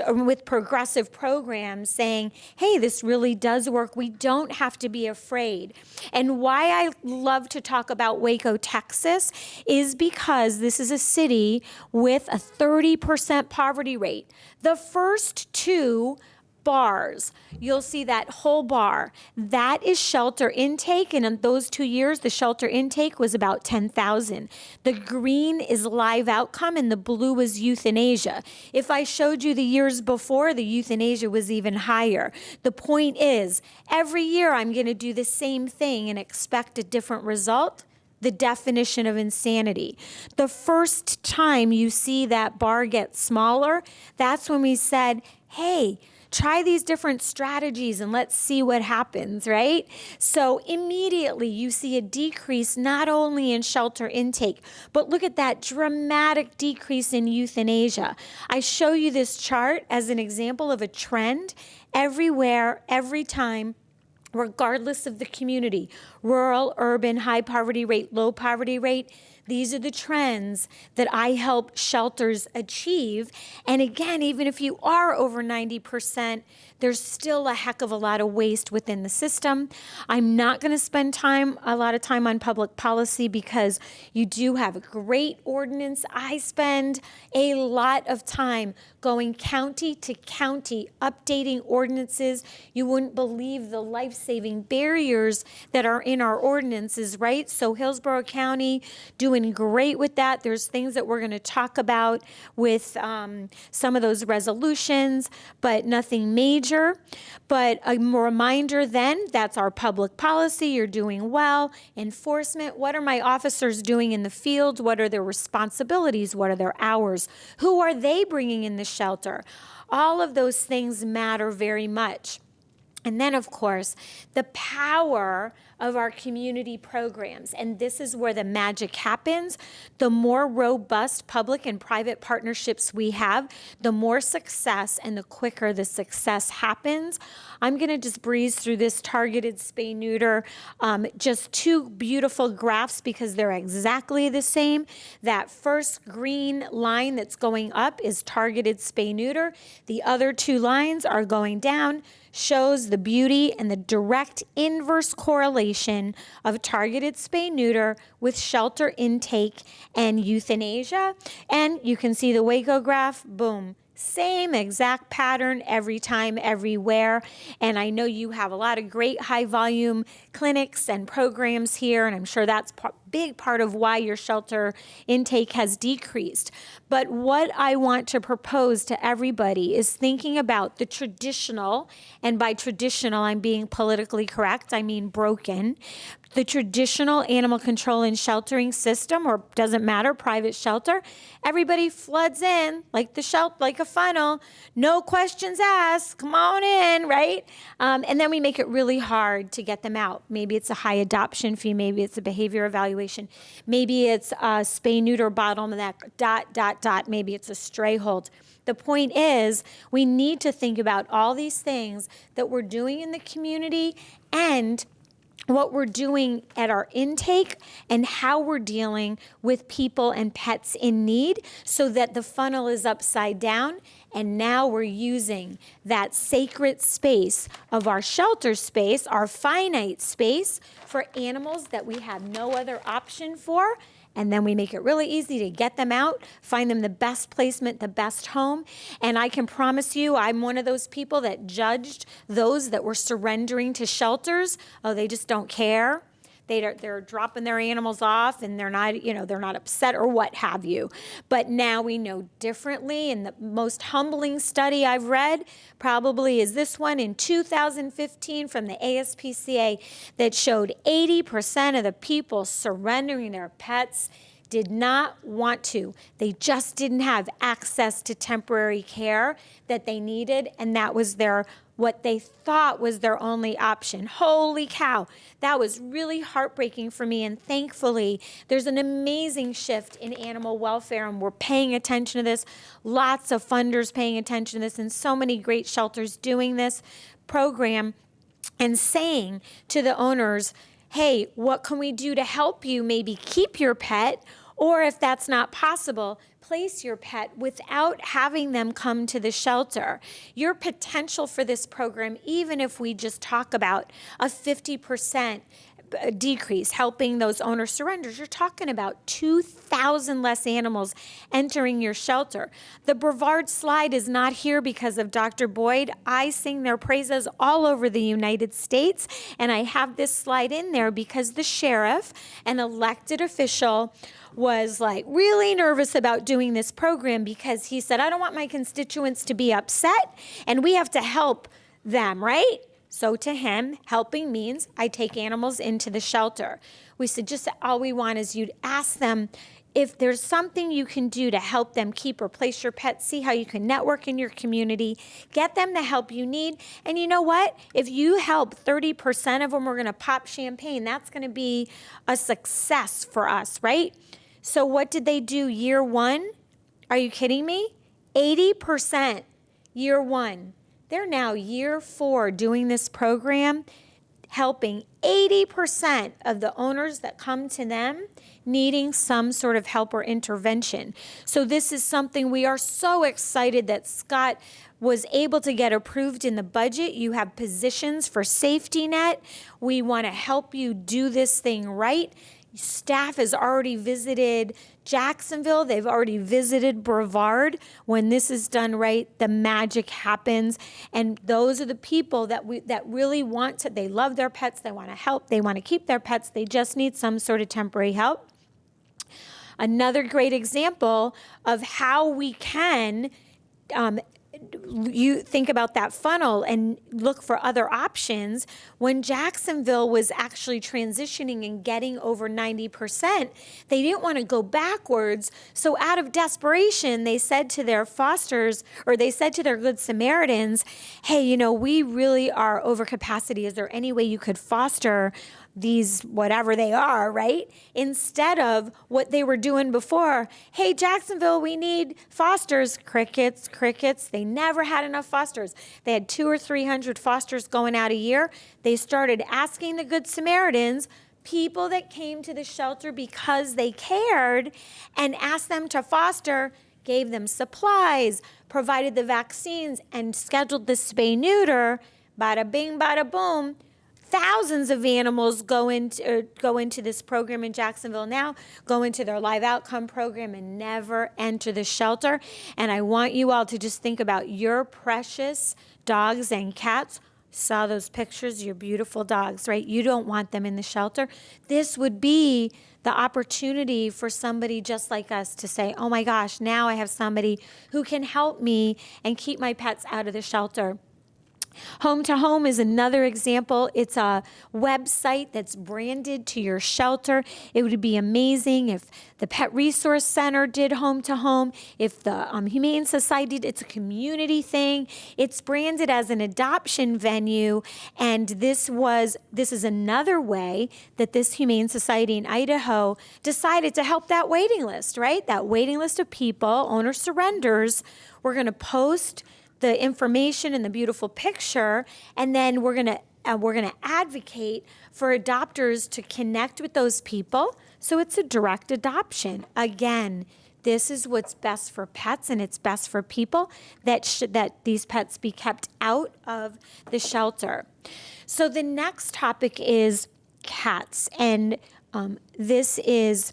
with progressive programs saying, hey, this really does work. We don't have to be afraid. And why I love to talk about Waco, Texas, is because this is a city with a 30% poverty rate. The first 2 bars, you'll see that whole bar. That is shelter intake, and in those 2 years, the shelter intake was about 10,000. The green is live outcome, and the blue is euthanasia. If I showed you the years before, the euthanasia was even higher. The point is, every year I'm going to do the same thing and expect a different result. The definition of insanity. The first time you see that bar get smaller, that's when we said, hey, try these different strategies and let's see what happens, right? So immediately you see a decrease not only in shelter intake, but look at that dramatic decrease in euthanasia. I show you this chart as an example of a trend everywhere, every time regardless of the community, rural, urban, high poverty rate, low poverty rate. These are the trends that I help shelters achieve. And again, even if you are over 90%, there's still a heck of a lot of waste within the system. I'm not going to spend a lot of time on public policy because you do have a great ordinance. I spend a lot of time going county to county, updating ordinances. You wouldn't believe the life-saving barriers that are in our ordinances, right? So Hillsborough County doing great with that. There's things that we're going to talk about with some of those resolutions, but nothing major. But a reminder then, that's our public policy. You're doing well. Enforcement, what are my officers doing in the field? What are their responsibilities? What are their hours? Who are they bringing in the shelter? All of those things matter very much. And then, of course, the power of our community programs. And this is where the magic happens. The more robust public and private partnerships we have, the more success and the quicker the success happens. I'm going to just breeze through this targeted spay-neuter, just two beautiful graphs because they're exactly the same. That first green line that's going up is targeted spay-neuter. The other two lines are going down, shows the beauty and the direct inverse correlation of targeted spay-neuter with shelter intake and euthanasia. And you can see the Waco graph, boom. Same exact pattern every time, everywhere. And I know you have a lot of great high volume clinics and programs here, and I'm sure that's big part of why your shelter intake has decreased. But what I want to propose to everybody is thinking about the traditional, and by traditional, I'm being politically correct, I mean broken, the traditional animal control and sheltering system, or doesn't matter, private shelter. Everybody floods in like a funnel, no questions asked, come on in, right? And then we make it really hard to get them out. Maybe it's a high adoption fee, maybe it's a behavior evaluation, maybe it's a spay-neuter bottleneck, ... maybe it's a stray hold. The point is, we need to think about all these things that we're doing in the community and what we're doing at our intake and how we're dealing with people and pets in need so that the funnel is upside down. And now we're using that sacred space of our shelter space, our finite space, for animals that we have no other option for. And then we make it really easy to get them out, find them the best placement, the best home. And I can promise you, I'm one of those people that judged those that were surrendering to shelters. Oh, they just don't care. They're dropping their animals off and they're not upset or what have you. But now we know differently. And the most humbling study I've read probably is this one in 2015 from the ASPCA that showed 80% of the people surrendering their pets did not want to. They just didn't have access to temporary care that they needed, and that was what they thought was their only option. Holy cow, that was really heartbreaking for me, and thankfully, there's an amazing shift in animal welfare, and we're paying attention to this. Lots of funders paying attention to this, and so many great shelters doing this program and saying to the owners, hey, what can we do to help you maybe keep your pet? Or if that's not possible, place your pet without having them come to the shelter. Your potential for this program, even if we just talk about a 50% decrease, helping those owner surrenders, you're talking about 2,000 less animals entering your shelter. The Brevard slide is not here because of Dr. Boyd. I sing their praises all over the United States, and I have this slide in there because the sheriff, an elected official, was like really nervous about doing this program because he said, I don't want my constituents to be upset, and we have to help them, right? So to him, helping means I take animals into the shelter. We said, just all we want is you to ask them if there's something you can do to help them keep or place your pet, see how you can network in your community, get them the help you need. And you know what? If you help 30% of them, we're going to pop champagne. That's going to be a success for us, right? So what did they do year one? Are you kidding me? 80% year one. They're now year 4 doing this program, helping 80% of the owners that come to them needing some sort of help or intervention. So this is something we are so excited that Scott was able to get approved in the budget. You have positions for safety net. We want to help you do this thing right. Staff has already visited Jacksonville. They've already visited Brevard. When this is done right, the magic happens. And those are the people that really want to, they love their pets, they want to help, they want to keep their pets, they just need some sort of temporary help. Another great example of how we can you think about that funnel and look for other options. When Jacksonville was actually transitioning and getting over 90%, they didn't want to go backwards. So out of desperation, they said to their fosters, or they said to their Good Samaritans, hey, you know, we really are over capacity. Is there any way you could foster these whatever they are, right? Instead of what they were doing before. Hey, Jacksonville, we need fosters. Crickets, crickets. They never had enough fosters. They had 200 or 300 fosters going out a year. They started asking the Good Samaritans, people that came to the shelter because they cared, and asked them to foster, gave them supplies, provided the vaccines, and scheduled the spay-neuter. Bada bing, bada boom. Thousands of animals go into this program in Jacksonville now, go into their live outcome program and never enter the shelter. And I want you all to just think about your precious dogs and cats. Saw those pictures, your beautiful dogs, right? You don't want them in the shelter. This would be the opportunity for somebody just like us to say, oh my gosh, now I have somebody who can help me and keep my pets out of the shelter. Home to Home is another example. It's a website that's branded to your shelter. It would be amazing if the Pet Resource Center did Home to Home, if the Humane Society did. It's a community thing. It's branded as an adoption venue, and this is another way that this Humane Society in Idaho decided to help that waiting list, right? That waiting list of people, owner surrenders. We're going to post the information and the beautiful picture, and then we're gonna advocate for adopters to connect with those people. So it's a direct adoption. Again, this is what's best for pets, and it's best for people that these pets be kept out of the shelter. So the next topic is cats, and this is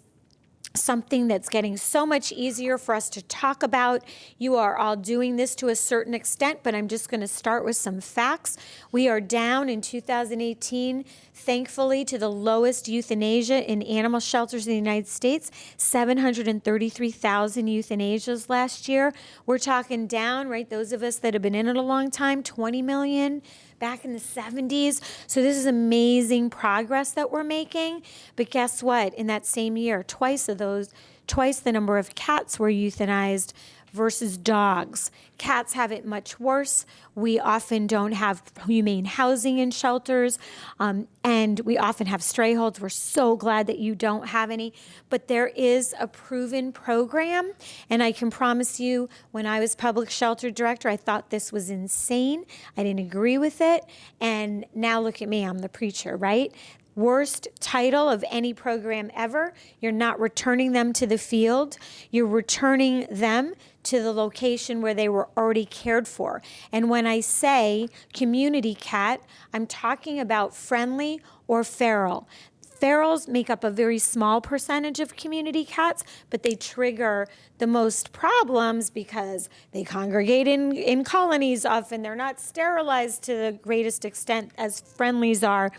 something that's getting so much easier for us to talk about. You are all doing this to a certain extent, but I'm just going to start with some facts. We are down in 2018, thankfully, to the lowest euthanasia in animal shelters in the United States, 733,000 euthanasias last year. We're talking down, right, those of us that have been in it a long time, 20 million back in the 70s. So this is amazing progress that we're making. But guess what? In that same year, twice the number of cats were euthanized versus dogs. Cats have it much worse. We often don't have humane housing in shelters, and we often have stray holds. We're so glad that you don't have any, but there is a proven program, and I can promise you, when I was public shelter director, I thought this was insane. I didn't agree with it, and now look at me, I'm the preacher, right? Worst title of any program ever. You're not returning them to the field. You're returning them to the location where they were already cared for. And when I say community cat, I'm talking about friendly or feral. Ferals make up a very small percentage of community cats, but they trigger the most problems because they congregate in colonies often. They're not sterilized to the greatest extent as friendlies are.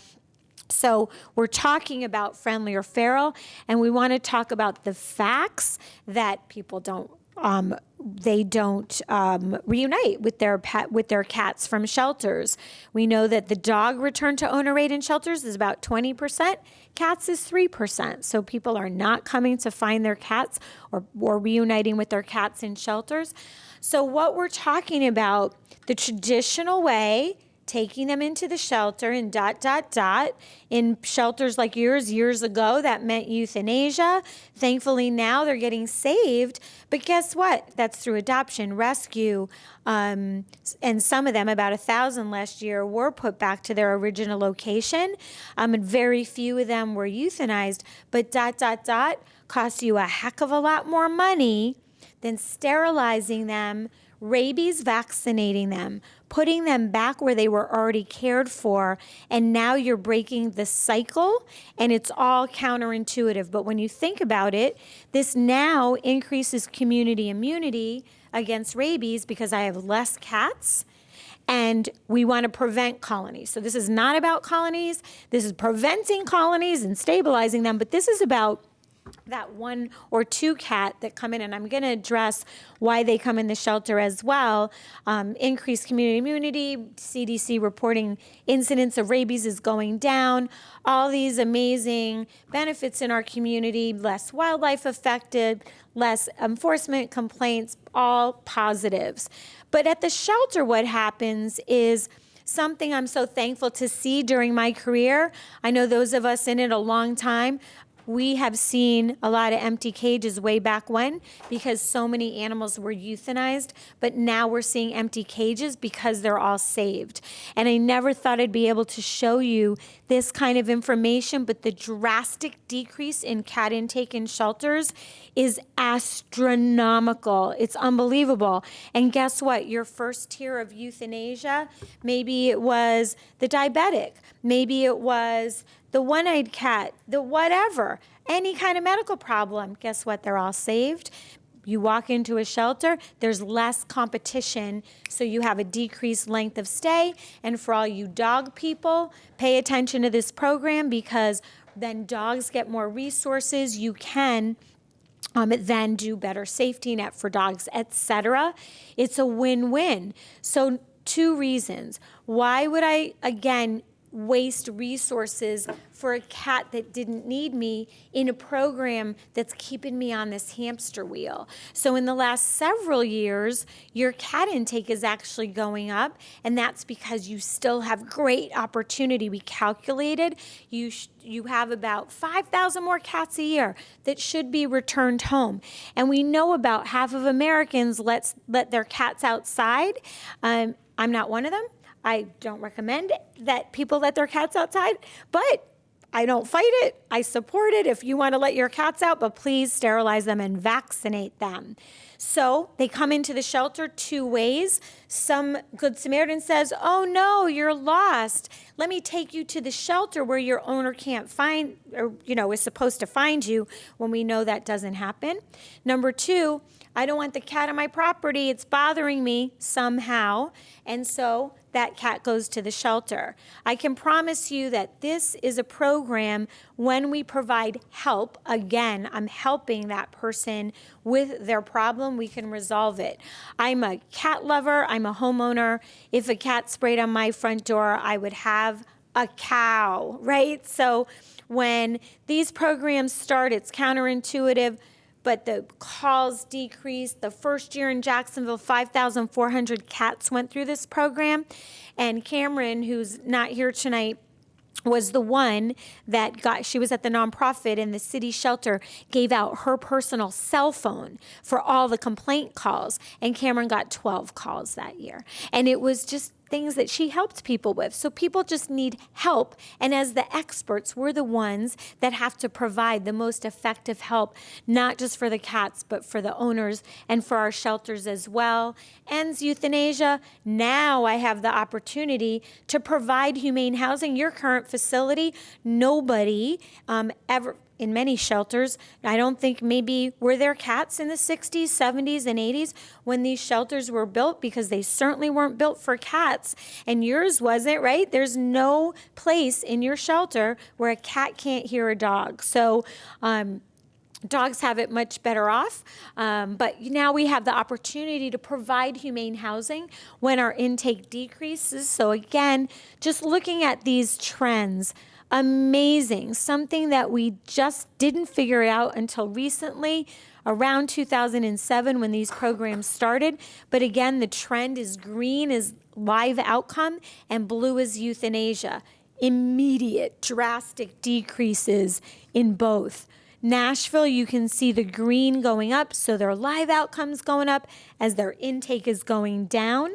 So we're talking about friendly or feral, and we want to talk about the facts that people don't reunite with their cats from shelters. We know that the dog return to owner rate in shelters is about 20%. Cats is 3%. So people are not coming to find their cats or reuniting with their cats in shelters. So what we're talking about, the traditional way taking them into the shelter and ... In shelters like yours years ago, that meant euthanasia. Thankfully, now they're getting saved. But guess what? That's through adoption, rescue, and some of them, about 1,000 last year, were put back to their original location. And very few of them were euthanized. But ... costs you a heck of a lot more money than sterilizing them, rabies vaccinating them, putting them back where they were already cared for, and now you're breaking the cycle, and it's all counterintuitive. But when you think about it, this now increases community immunity against rabies because I have less cats, and we want to prevent colonies. So this is not about colonies. This is preventing colonies and stabilizing them, but this is about that 1 or 2 cat that come in, and I'm going to address why they come in the shelter as well. Increased community immunity, CDC reporting incidence of rabies is going down, all these amazing benefits in our community, less wildlife affected, less enforcement complaints, all positives. But at the shelter, what happens is something I'm so thankful to see during my career. I know those of us in it a long time, we have seen a lot of empty cages way back when because so many animals were euthanized, but now we're seeing empty cages because they're all saved. And I never thought I'd be able to show you this kind of information, but the drastic decrease in cat intake in shelters is astronomical. It's unbelievable. And guess what? Your first tier of euthanasia, maybe it was the diabetic, maybe it was the one-eyed cat, the whatever, any kind of medical problem. Guess what? They're all saved. You walk into a shelter, there's less competition, so you have a decreased length of stay. And for all you dog people, pay attention to this program because then dogs get more resources. You can then do better safety net for dogs, etc. It's a win-win. So 2 reasons. Why would I, again, waste resources for a cat that didn't need me in a program that's keeping me on this hamster wheel? So in the last several years, your cat intake is actually going up, and that's because you still have great opportunity. We calculated you have about 5,000 more cats a year that should be returned home. And we know about half of Americans let their cats outside. I'm not one of them. I don't recommend that people let their cats outside, but I don't fight it. I support it if you want to let your cats out, but please sterilize them and vaccinate them. So they come into the shelter 2 ways. Some Good Samaritan says, oh no, you're lost. Let me take you to the shelter where your owner can't find, or is supposed to find you, when we know that doesn't happen. Number 2, I don't want the cat on my property. It's bothering me somehow. And so that cat goes to the shelter. I can promise you that this is a program when we provide help. Again, I'm helping that person with their problem. We can resolve it. I'm a cat lover. I'm a homeowner. If a cat sprayed on my front door, I would have a cow, right? So when these programs start, it's counterintuitive, but the calls decreased. The first year in Jacksonville, 5,400 cats went through this program. And Cameron, who's not here tonight, was the one that she was at the nonprofit, and the city shelter gave out her personal cell phone for all the complaint calls. And Cameron got 12 calls that year. And it was just things that she helped people with. So people just need help. And as the experts, we're the ones that have to provide the most effective help, not just for the cats, but for the owners and for our shelters as well. Ends euthanasia. Now I have the opportunity to provide humane housing. Your current facility, nobody ever, in many shelters, I don't think maybe were there cats in the 60s, 70s, and 80s when these shelters were built, because they certainly weren't built for cats, and yours wasn't, right? There's no place in your shelter where a cat can't hear a dog. So dogs have it much better off, but now we have the opportunity to provide humane housing when our intake decreases. So again, just looking at these trends, amazing, something that we just didn't figure out until recently, around 2007 when these programs started. But again, the trend is green, is live outcome, and blue is euthanasia. Immediate, drastic decreases in both. Nashville, you can see the green going up, so their live outcomes going up as their intake is going down.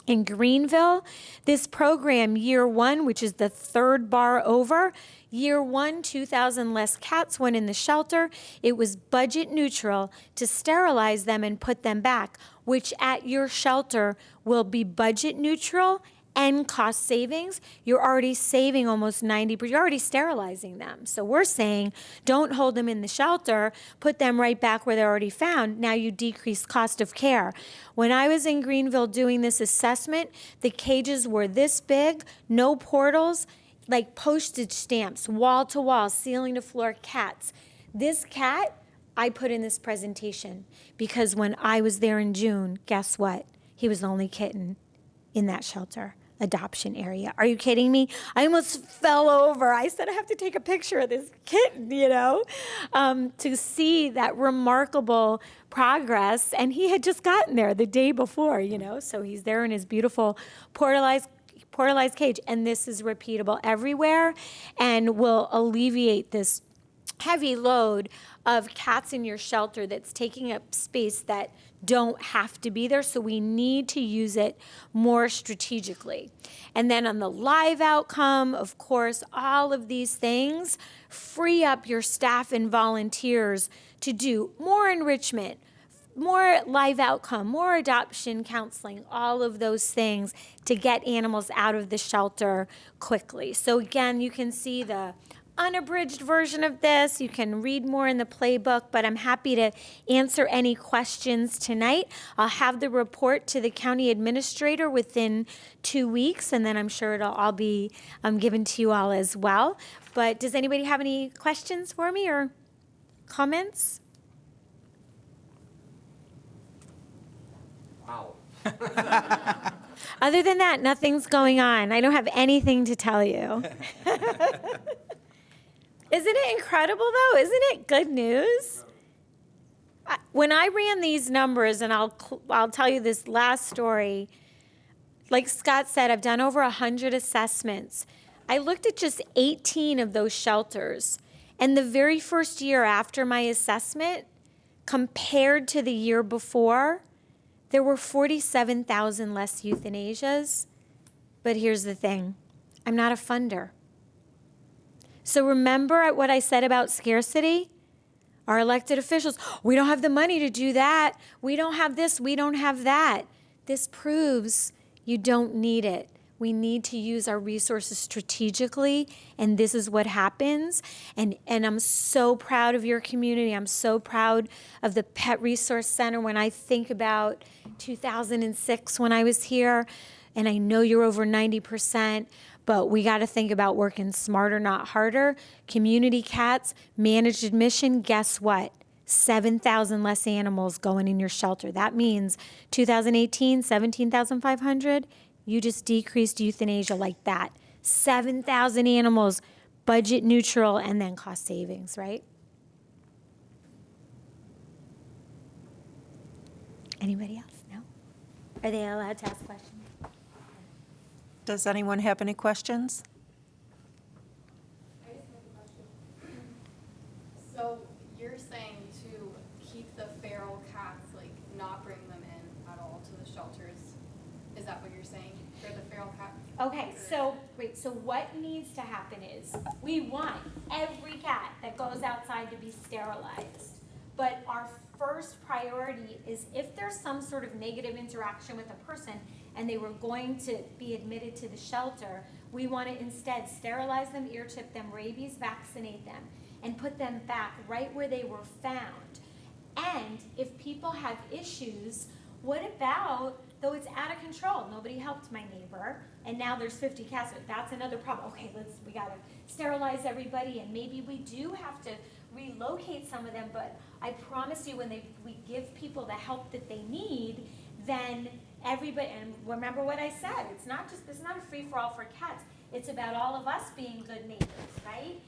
In Greenville, this program, year one, which is the third bar over, year one, 2,000 less cats went in the shelter. It was budget neutral to sterilize them and put them back, which at your shelter will be budget neutral and cost savings. You're already saving almost 90%. You're already sterilizing them. So we're saying don't hold them in the shelter, put them right back where they're already found. Now you decrease cost of care. When I was in Greenville doing this assessment, the cages were this big, no portals, like postage stamps, wall to wall, ceiling to floor cats. This cat I put in this presentation because when I was there in June, guess what? He was the only kitten in that shelter adoption area. Are you kidding me? I almost fell over. I said, I have to take a picture of this kitten, to see that remarkable progress. And he had just gotten there the day before, so he's there in his beautiful portalized cage. And this is repeatable everywhere and will alleviate this heavy load of cats in your shelter that's taking up space that don't have to be there, so we need to use it more strategically. And then on the live outcome, of course, all of these things free up your staff and volunteers to do more enrichment, more live outcome, more adoption counseling, all of those things to get animals out of the shelter quickly. So again, you can see the unabridged version of this. You can read more in the playbook, but I'm happy to answer any questions tonight. I'll have the report to the county administrator within 2 weeks, and then I'm sure it'll all be given to you all as well. But does anybody have any questions for me or comments? Wow. Other than that, nothing's going on. I don't have anything to tell you. Isn't it incredible, though? Isn't it good news? When I ran these numbers, and I'll tell you this last story, like Scott said, I've done over 100 assessments. I looked at just 18 of those shelters, and the very first year after my assessment, compared to the year before, there were 47,000 less euthanasias. But here's the thing, I'm not a funder. So remember what I said about scarcity? Our elected officials, we don't have the money to do that. We don't have this, we don't have that. This proves you don't need it. We need to use our resources strategically, and this is what happens. And I'm so proud of your community. I'm so proud of the Pet Resource Center. When I think about 2006 when I was here, and I know you're over 90%, but we got to think about working smarter, not harder. Community cats, managed admission, guess what? 7,000 less animals going in your shelter. That means 2018, 17,500. You just decreased euthanasia like that. 7,000 animals, budget neutral, and then cost savings, right? Anybody else? No? Are they allowed to ask questions? Does anyone have any questions? I just have a question. So you're saying to keep the feral cats, like not bring them in at all to the shelters? Is that what you're saying for the feral cats? Okay, so what needs to happen is we want every cat that goes outside to be sterilized. But our first priority is if there's some sort of negative interaction with a person and they were going to be admitted to the shelter, we want to instead sterilize them, ear tip them, rabies, vaccinate them, and put them back right where they were found. And if people have issues, what about, though it's out of control, nobody helped my neighbor, and now there's 50 cats, that's another problem. Okay, we gotta sterilize everybody, and maybe we do have to relocate some of them, but I promise you when we give people the help that they need, then everybody, and remember what I said, it's not a free-for-all for cats, it's about all of us being good neighbors, right?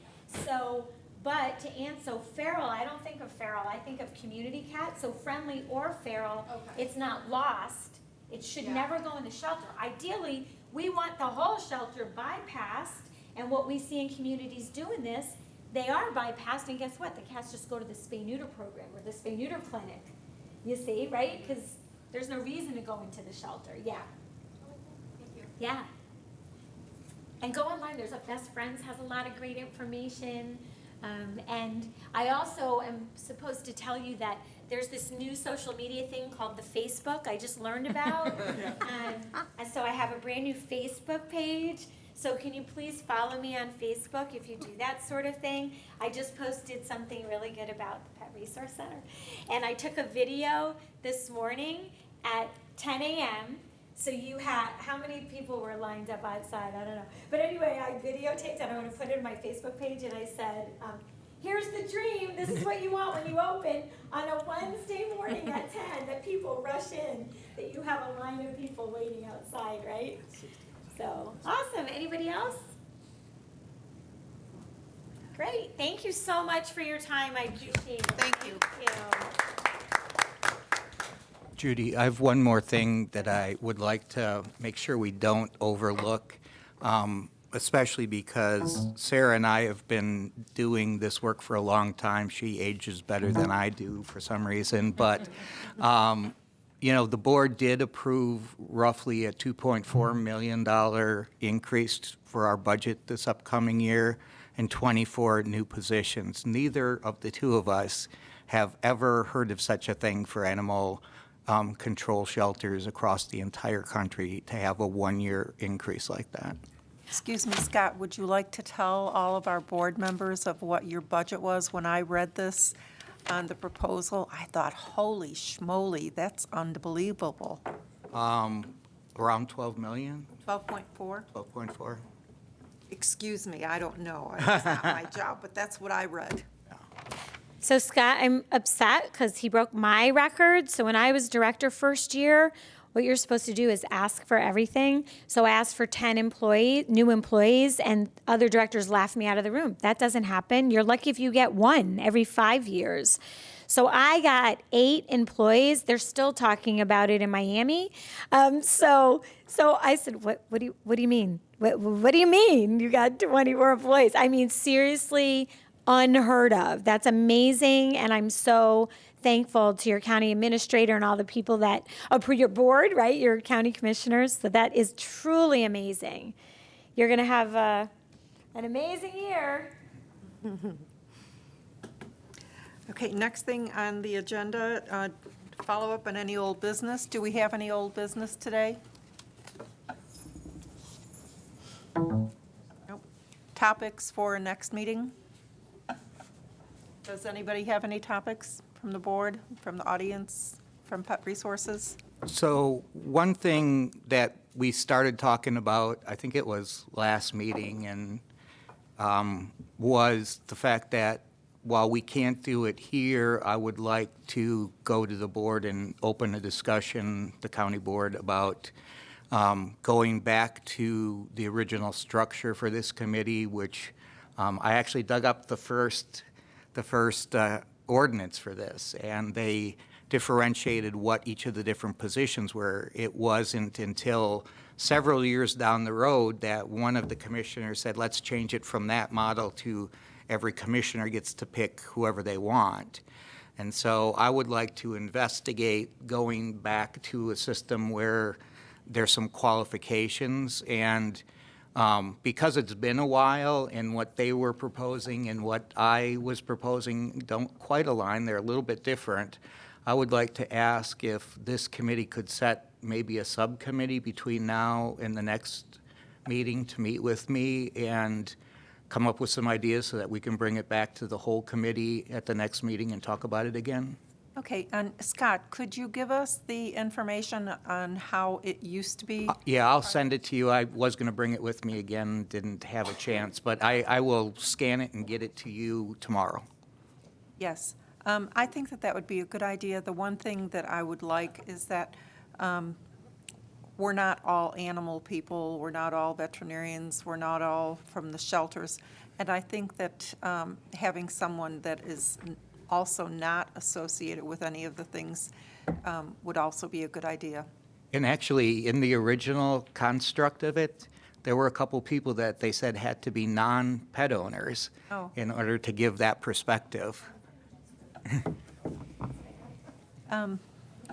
So, but to answer feral, I don't think of feral, I think of community cats, so friendly or feral, okay. It's not lost, It should never go in the shelter. Ideally, we want the whole shelter bypassed, and what we see in communities doing this, they are bypassed, and guess what? The cats just go to the spay-neuter program or the spay-neuter clinic. You see, right? Because there's no reason to go into the shelter. Yeah. Thank you. Yeah. And go online. There's a Best Friends has a lot of great information. And I also am supposed to tell you that there's this new social media thing called the Facebook I just learned about. And so I have a brand new Facebook page. So can you please follow me on Facebook if you do that sort of thing? I just posted something really good about the Pet Resource Center. And I took a video this morning at 10 a.m. So you had, how many people were lined up outside? I don't know. But anyway, I videotaped and I'm going to put it in my Facebook page, and I said, here's the dream. This is what you want when you open on a Wednesday morning at 10, that people rush in, that you have a line of people waiting outside, right? So, awesome. Anybody else? Great. Thank you so much for your time. I appreciate it. Thank you. Thank you. Judy, I have one more thing that I would like to make sure we don't overlook, especially because Sarah and I have been doing this work for a long time. She ages better than I do for some reason, but the board did approve roughly a $2.4 million increase for our budget this upcoming year and 24 new positions. Neither of the two of us have ever heard of such a thing for animal control shelters across the entire country to have a one-year increase like that. Excuse me, Scott, would you like to tell all of our board members of what your budget was? When I read this on the proposal, I thought, holy schmoly, that's unbelievable. Around 12 million, 12.4? 12.4. Excuse me, I don't know. It's not my job, but that's what I read. So Scott, I'm upset because he broke my record. So when I was director first year, what you're supposed to do is ask for everything. So I asked for 10 new employees, and other directors laughed me out of the room. That doesn't happen. You're lucky if you get one every 5 years. So I got 8 employees. They're still talking about it in Miami. So I said, what do you mean? What do you mean you got 24 employees? I mean, seriously, unheard of. That's amazing, and I'm so thankful to your county administrator and all the people that approve your board, right? Your county commissioners. So that is truly amazing. You're going to have an amazing year. Okay, next thing on the agenda, follow up on any old business. Do we have any old business today? Nope. Topics for next meeting? Does anybody have any topics from the board, from the audience, from Pet Resources? So one thing that we started talking about, I think it was last meeting, and was the fact that while we can't do it here, I would like to go to the board and open a discussion, the county board, about going back to the original structure for this committee, which I actually dug up the first ordinance for this, and they differentiated what each of the different positions were. It wasn't until several years down the road that one of the commissioners said, let's change it from that model to every commissioner gets to pick whoever they want. And so I would like to investigate going back to a system where there's some qualifications, and because it's been a while and what they were proposing and what I was proposing don't quite align, they're a little bit different, I would like to ask if this committee could set maybe a subcommittee between now and the next meeting to meet with me and come up with some ideas so that we can bring it back to the whole committee at the next meeting and talk about it again. Okay, and Scott, could you give us the information on how it used to be? Yeah, I'll send it to you. I was going to bring it with me again, didn't have a chance, but I will scan it and get it to you tomorrow. Yes. I think that that would be a good idea. The one thing that I would like is that we're not all animal people, we're not all veterinarians, we're not all from the shelters. And I think that having someone that is also not associated with any of the things would also be a good idea. And actually, in the original construct of it, there were a couple people that they said had to be non-pet owners Oh. in order to give that perspective.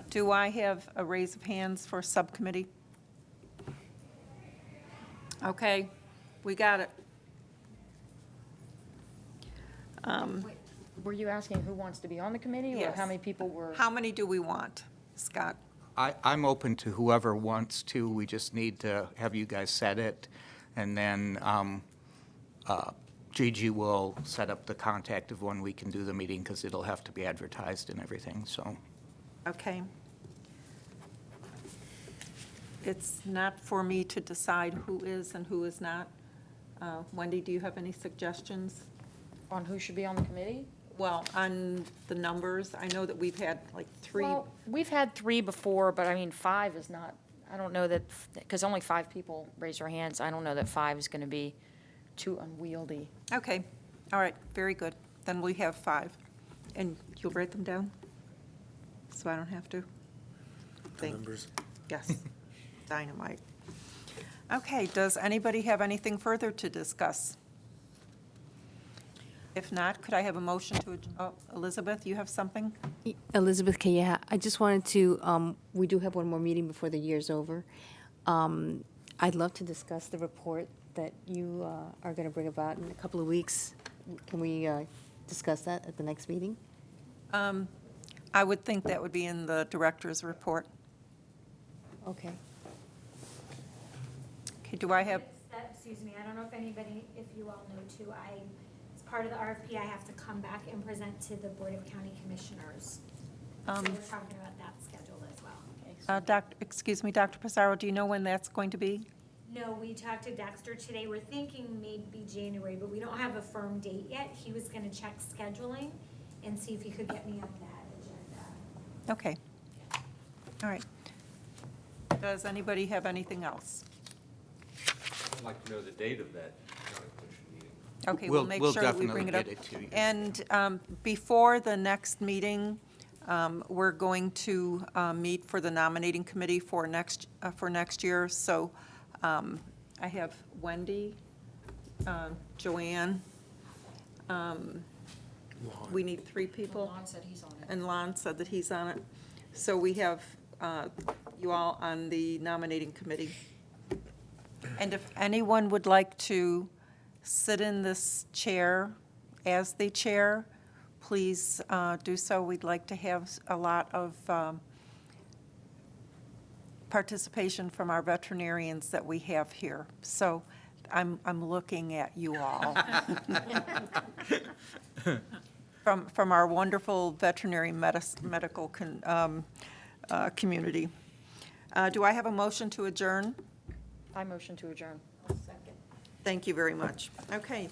Do I have a raise of hands for subcommittee? Okay, we got it. Were you asking who wants to be on the committee, or Yes. how many people were? How many do we want, Scott? I'm open to whoever wants to. We just need to have you guys set it, and then Gigi will set up the contact of when we can do the meeting, because it'll have to be advertised and everything, so. Okay. It's not for me to decide who is and who is not. Wendy, do you have any suggestions? On who should be on the committee? Well, on the numbers, I know that we've had like 3. Well, we've had 3 before, but I mean, 5 is not, I don't know that, because only 5 people raise their hands. I don't know that 5 is going to be too unwieldy. Okay, all right, very good. Then we have 5. And you'll write them down? So I don't have to? Numbers? Yes, dynamite. Okay, does anybody have anything further to discuss? If not, could I have a motion to, oh, Elizabeth, you have something? Elizabeth Calleja, I just wanted to, we do have one more meeting before the year's over. I'd love to discuss the report that you are going to bring about in a couple of weeks. Can we discuss that at the next meeting? I would think that would be in the director's report. Okay. Okay, do I have, Excuse me, I don't know if anybody, if you all know too, as part of the RFP, I have to come back and present to the Board of County Commissioners. So we're talking about that schedule as well. excuse me, Dr. Pissarro, do you know when that's going to be? No, we talked to Dexter today. We're thinking maybe January, but we don't have a firm date yet. He was gonna check scheduling and see if he could get me on that agenda. Okay. All right. Does anybody have anything else? I'd like to know the date of that county commission meeting. Okay, we'll make sure that we bring it up. We'll definitely get it to you. And before the next meeting, we're going to meet for the nominating committee for next year. So I have Wendy, Joanne. We need 3 people. Lon said he's on it. And Lon said that he's on it. So we have you all on the nominating committee. And if anyone would like to sit in this chair as the chair, please do so. We'd like to have a lot of participation from our veterinarians that we have here. So I'm looking at you all. From our wonderful veterinary medical community. Do I have a motion to adjourn? I motion to adjourn. Thank you very much. Okay.